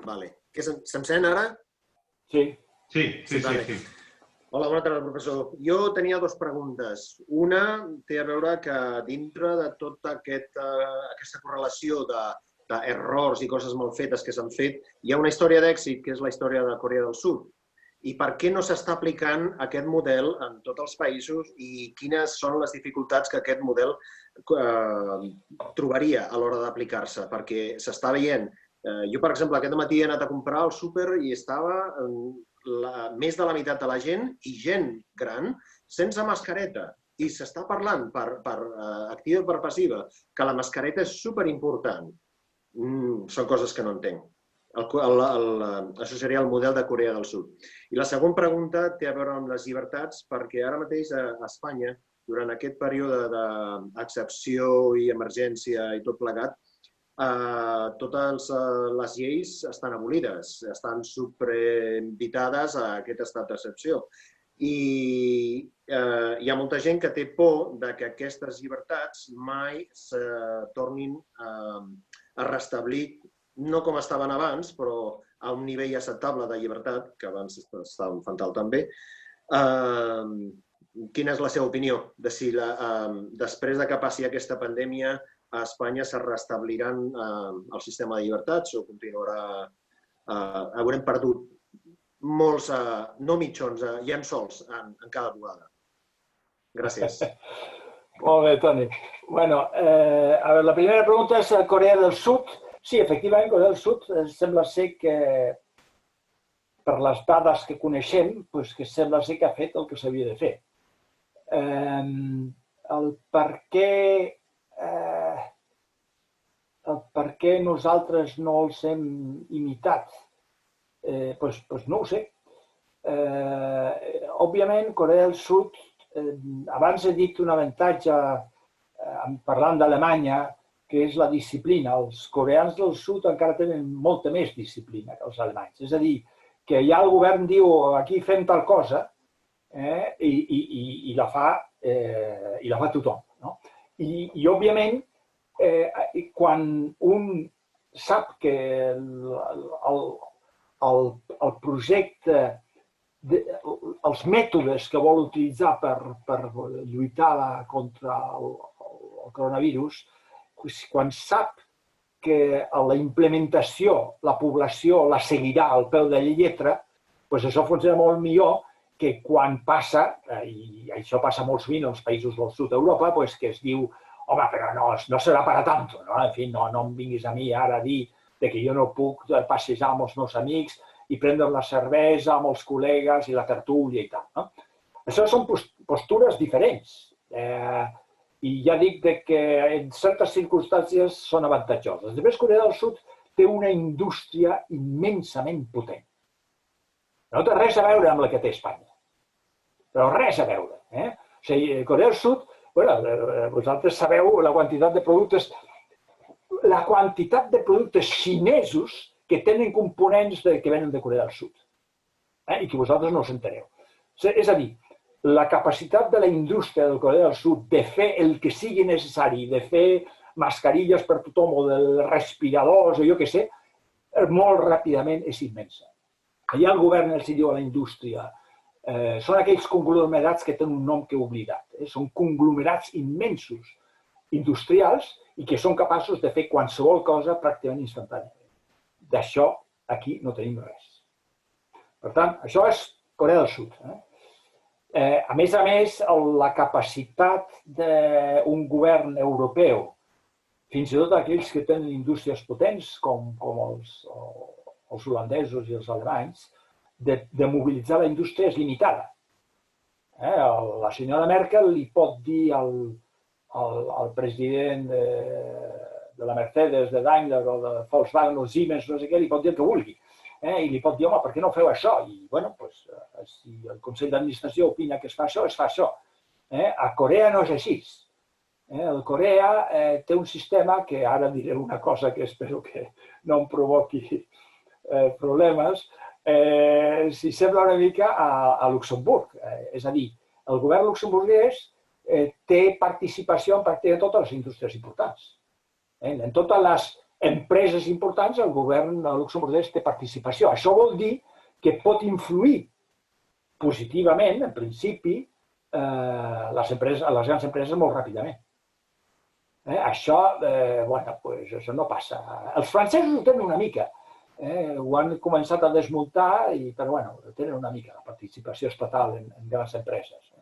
Vale. Se'm sent ara? Sí. Hola, bona tarda, professor. Jo tenia dues preguntes. Una té a veure que dintre de tota aquesta correlació d'errors i coses mal fetes que s'han fet, hi ha una història d'èxit, que és la història de Corea del Sud. I per què no s'està aplicant aquest model en tots els països i quines són les dificultats que aquest model trobaria a l'hora d'aplicar-se? Perquè s'està veient. Jo, per exemple, aquest matí he anat a comprar al súper i estava més de la meitat de la gent i gent gran sense mascareta. I s'està parlant per activa i per passiva que la mascareta és superimportant. Són coses que no entenc. Això seria el model de Corea del Sud. I la segona pregunta té a veure amb les llibertats, perquè ara mateix a Espanya, durant aquest període d'excepció i emergència i tot plegat, totes les lleis estan abolides, estan supreditades a aquest estat d'excepció. I hi ha molta gent que té por que aquestes llibertats mai se tornin a restablir, no com estaven abans, però a un nivell acceptable de llibertat, que abans estava fatal també. Quina és la seva opinió de si després que passi aquesta pandèmia a Espanya se restabliran el sistema de llibertats o continuarà... Haurem perdut molts, no mitjons, llençols en cada bugada. Gràcies. Molt bé, Toni. La primera pregunta és Corea del Sud. Sí, efectivament, Corea del Sud sembla ser que, per les dades que coneixem, sembla ser que ha fet el que s'havia de fer. El per què nosaltres no els hem imitat? Doncs no ho sé. Òbviament, Corea del Sud, abans he dit un avantatge, parlant d'Alemanya, que és la disciplina. Els coreans del sud encara tenen molta més disciplina que els alemanys. És a dir, que ja el govern diu aquí fem tal cosa i la fa tothom. I òbviament, quan un sap que el projecte, els mètodes que vol utilitzar per lluitar contra el coronavirus, quan sap que la implementació, la població la seguirà al peu de la lletra, doncs això funciona molt millor que quan passa, i això passa molt sovint als països del sud d'Europa, que es diu, home, però no serà per a tant, en fi, no em vinguis a mi ara a dir que jo no puc passejar amb els meus amics i prendre la cervesa amb els col·legues i la tertúlia i tal. Això són postures diferents. I ja dic que en certes circumstàncies són avantatjoses. Després, Corea del Sud té una indústria immensament potent. No té res a veure amb la que té Espanya. però res a veure. O sigui, Corea del Sud, vosaltres sabeu la quantitat de xinesos que tenen components que venen de Corea del Sud i que vosaltres no us entereu. És a dir, la capacitat de la indústria de Corea del Sud de fer el que sigui necessari, de fer mascarilles per tothom o de respiradors o jo què sé, molt ràpidament és immensa. Allà el govern els diu a la indústria, són aquells conglomerats que tenen un nom que he oblidat. Són conglomerats immensos, industrials, i que són capaços de fer qualsevol cosa pràcticament instantàniament. D'això aquí no tenim res. Per tant, això és Corea del Sud. A més, la capacitat d'un govern europeu, fins i tot aquells que tenen indústries potents, com els holandesos i els alemanys, de mobilitzar la indústria és limitada. La senyora Merkel li pot dir al president de la Mercedes, de Daimler o de Volkswagen o Siemens, no sé què, li pot dir el que vulgui. I li pot dir, home, per què no feu això? I, bueno, si el Consell d'Administració opina que es fa això, es fa això. A Corea no és així. El Corea té un sistema que ara diré una cosa que espero que no em provoqui problemes, s'hi sembla una mica a Luxemburg. És a dir, el govern luxemburguès té participació en pràcticament totes les indústries importants. En totes les empreses importants el govern luxemburguès té participació. Això vol dir que pot influir positivament, en principi, les grans empreses molt ràpidament. Això no passa. Els francesos ho tenen una mica. Ho han començat a desmuntar, però tenen una mica la participació estatal en grans empreses.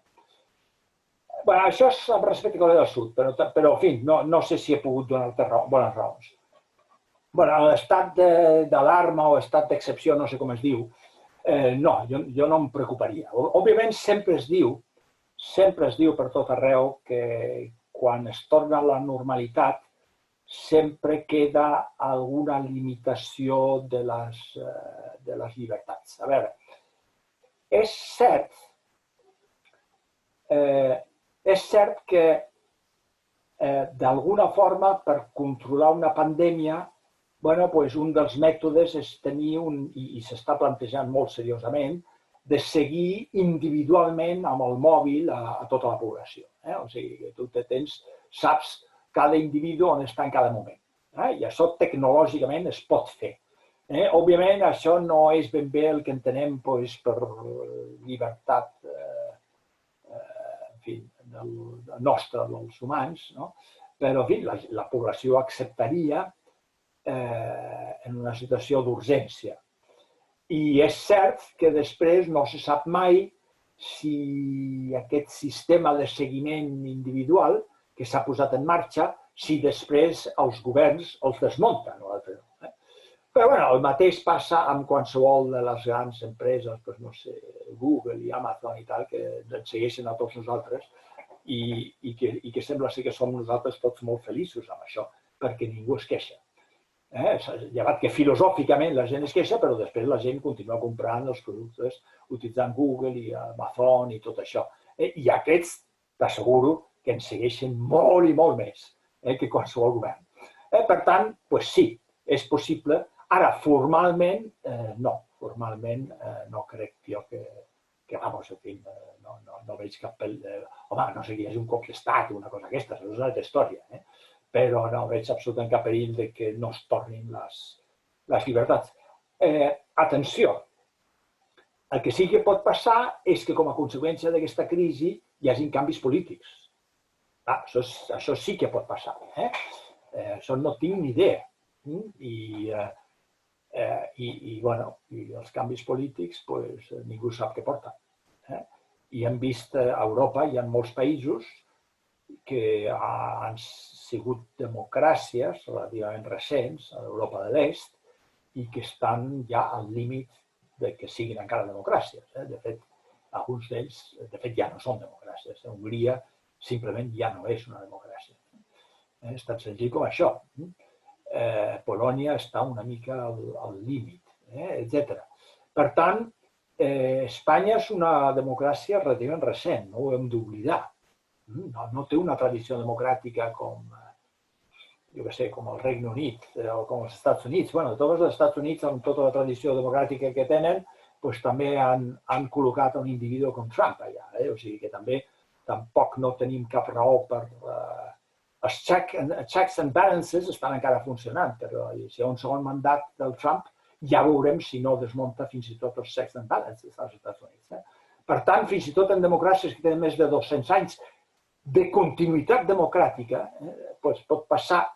Això és amb respecte a Corea del Sud, però, en fi, no sé si he pogut donar-te bones raons. L'estat d'alarma o estat d'excepció, no sé com es diu, no, jo no em preocuparia. Òbviament, sempre es diu per tot arreu que quan es torna a la normalitat sempre queda alguna limitació de les llibertats. A veure, és cert que d'alguna forma per controlar una pandèmia un dels mètodes és tenir, i s'està plantejant molt seriosament, de seguir individualment amb el mòbil a tota la població. O sigui, que tu saps cada individu on està en cada moment. I això tecnològicament es pot fer. Òbviament, això no és ben bé el que entenem per llibertat nostra, dels humans, però, en fi, la població acceptaria en una situació d'urgència. I és cert que després no se sap mai si aquest sistema de seguiment individual que s'ha posat en marxa, si després els governs els desmunten. Però el mateix passa amb qualsevol de les grans empreses, no sé, Google i Amazon i tal, que ens segueixen a tots nosaltres i que sembla ser que som nosaltres tots molt feliços amb això, perquè ningú es queixa. Llevat que filosòficament la gent es queixa, però després la gent continua comprant els productes utilitzant Google i Amazon i tot això. I aquests, t'asseguro, que ens segueixen molt i molt més que qualsevol govern. Per tant, sí, és possible. Ara, formalment, no. Formalment, no crec jo que vamos, en fi, no veig cap... Home, no sé que hi hagi un cop d'estat o una cosa d'aquesta, és una altra història, però no veig absolutament cap perill que no es tornin les llibertats. Atenció, el que sí que pot passar és que com a conseqüència d'aquesta crisi hi hagi canvis polítics. Això sí que pot passar. Això no tinc ni idea. I els canvis polítics ningú sap què porten. I hem vist a Europa, hi ha molts països que han sigut democràcies relativament recents a l'Europa de l'Est i que estan ja al límit que siguin encara democràcies. De fet, alguns d'ells ja no són democràcies. Hongria simplement ja no és una democràcia. És tan senzill com això. Polònia està una mica al límit, etc. Per tant, Espanya és una democràcia relativament recent, no ho hem d'oblidar. No té una tradició democràtica com, jo què sé, com el Regne Unit o com els Estats Units. Bé, tots els Estats Units, amb tota la tradició democràtica que tenen, també han col·locat un individu com Trump allà. O sigui que tampoc no tenim cap raó per... Els checks and balances estan encara funcionant, però si hi ha un segon mandat del Trump, ja veurem si no desmunta fins i tot els checks and balances als Estats Units. Per tant, fins i tot en democràcies que tenen més de 200 anys de continuïtat democràtica, pot passar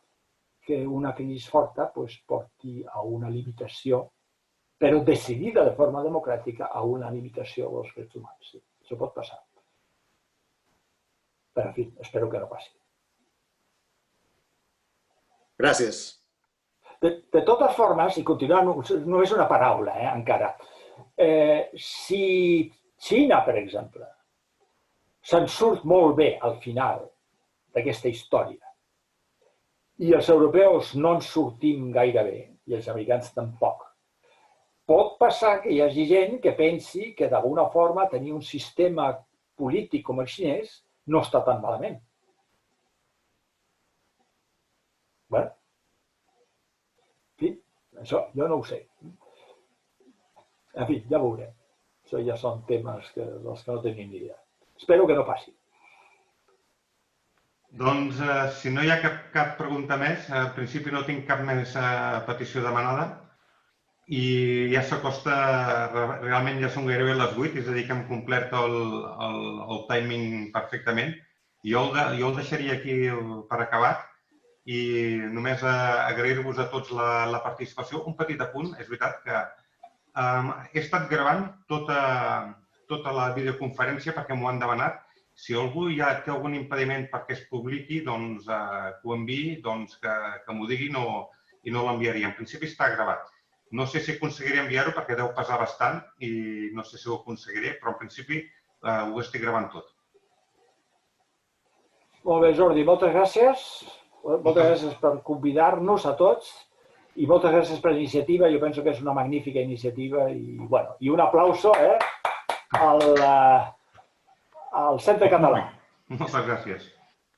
que una crisi forta porti a una limitació, però decidida de forma democràtica, a una limitació dels drets humans. Sí, això pot passar. Però, en fi, espero que no passi. Gràcies. De totes formes, i continuant, no és una paraula, encara. Si Xina, per exemple, se'n surt molt bé al final d'aquesta història i els europeus no ens sortim gaire bé, i els americans tampoc, pot passar que hi hagi gent que pensi que d'alguna forma tenir un sistema polític com el xinès no està tan malament. Bé, en fi, això jo no ho sé. En fi, ja veurem. Això ja són temes dels que no tenim ni idea. Espero que no passi. Doncs, si no hi ha cap pregunta més, al principi no tinc cap més petició demanada i ja s'acosta, realment ja són gairebé les 8, és a dir, que hem complert el timing perfectament. Jo el deixaria aquí per acabat i només agrair-vos a tots la participació. Un petit apunt, és veritat que he estat gravant tota la videoconferència perquè m'ho han demanat. Si algú ja té algun impediment perquè es publiqui, doncs que ho enviï, que m'ho digui i no l'enviaria. En principi està gravat. No sé si aconseguiré enviar-ho perquè deu pesar bastant i no sé si ho aconseguiré, però en principi ho estic gravant tot. Molt bé, Jordi, moltes gràcies. Moltes gràcies per convidar-nos a tots i moltes gràcies per l'iniciativa. Jo penso que és una magnífica iniciativa i un aplauso al Centre Català. Moltes gràcies.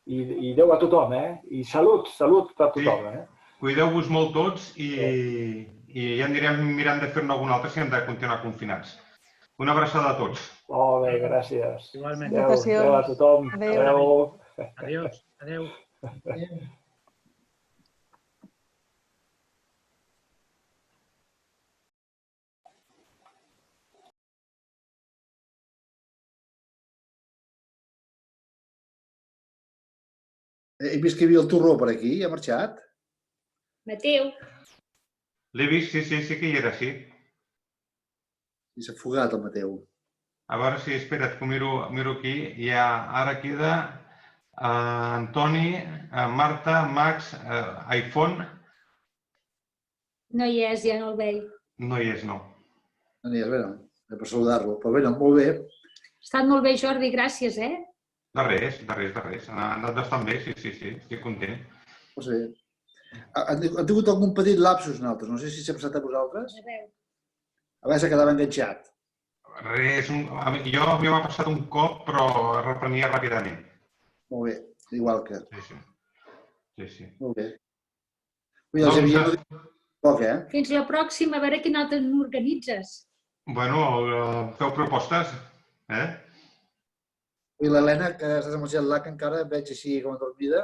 I Déu a tothom, I salut per tothom, Cuideu-vos molt tots i ja anirem mirant de fer-ne algun altre si hem de continuar confinats. Una abraçada a tots. Molt bé, gràcies. Igualment. Adéu a tothom. Adéu. Adiós. Adéu. He vist que hi havia el Torró per aquí, ha marxat? Mateu. L'he vist, sí que hi era, sí. I s'ha fugat el Mateu. A veure si, espera't, que ho miro aquí. Ara queda Antoni, Marta, Max, iPhone. No hi és, ja no el veig. No hi és, no. No hi és, bé, per saludar-lo. Però bé, molt bé. Ha estat molt bé, Jordi, gràcies, De res. Ha anat bastant bé, sí, estic content. Doncs bé. Han tingut algun petit lapsus nosaltres, no sé si s'ha passat a vosaltres. A veure, se quedava enganxat. Res, jo m'ha passat un cop, però reprenia ràpidament. Molt bé, igual que... Sí. Molt bé. Poc, Fins la pròxima, a veure quin altre n'organitzes. Bueno, feu propostes, I l'Helena, que estàs amb el jet lag encara, veig així com a dormida.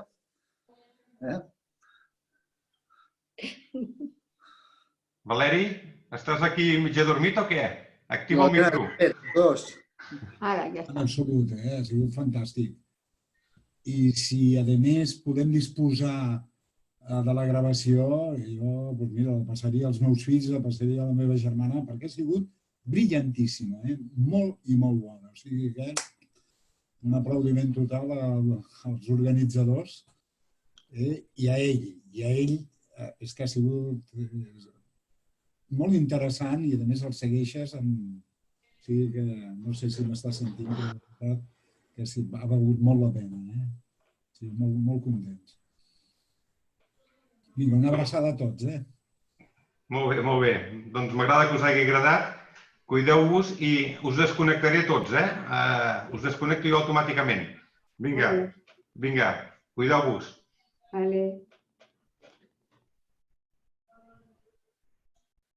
Valeri, estàs aquí mig adormit o què? Activa el micro. Dos. Ara, ja està. En absolut, ha sigut fantàstic. I si, a més, podem disposar de la gravació, jo, doncs mira, la passaria als meus fills, la passaria a la meva germana, perquè ha sigut brillantíssima, molt i molt bona. O sigui que un aplaudiment total als organitzadors i a ell. I a ell és que ha sigut molt interessant i, a més, el segueixes amb... O sigui que no sé si m'està sentint, però la veritat que sí, ha valgut molt la pena. Sí, molt contents. Vinga, una abraçada a tots, Molt bé. Doncs m'agrada que us hagi agradat. Cuideu-vos i us desconnectaré tots, eh? Us desconnecto jo automàticament. Vinga, cuideu-vos. Vale.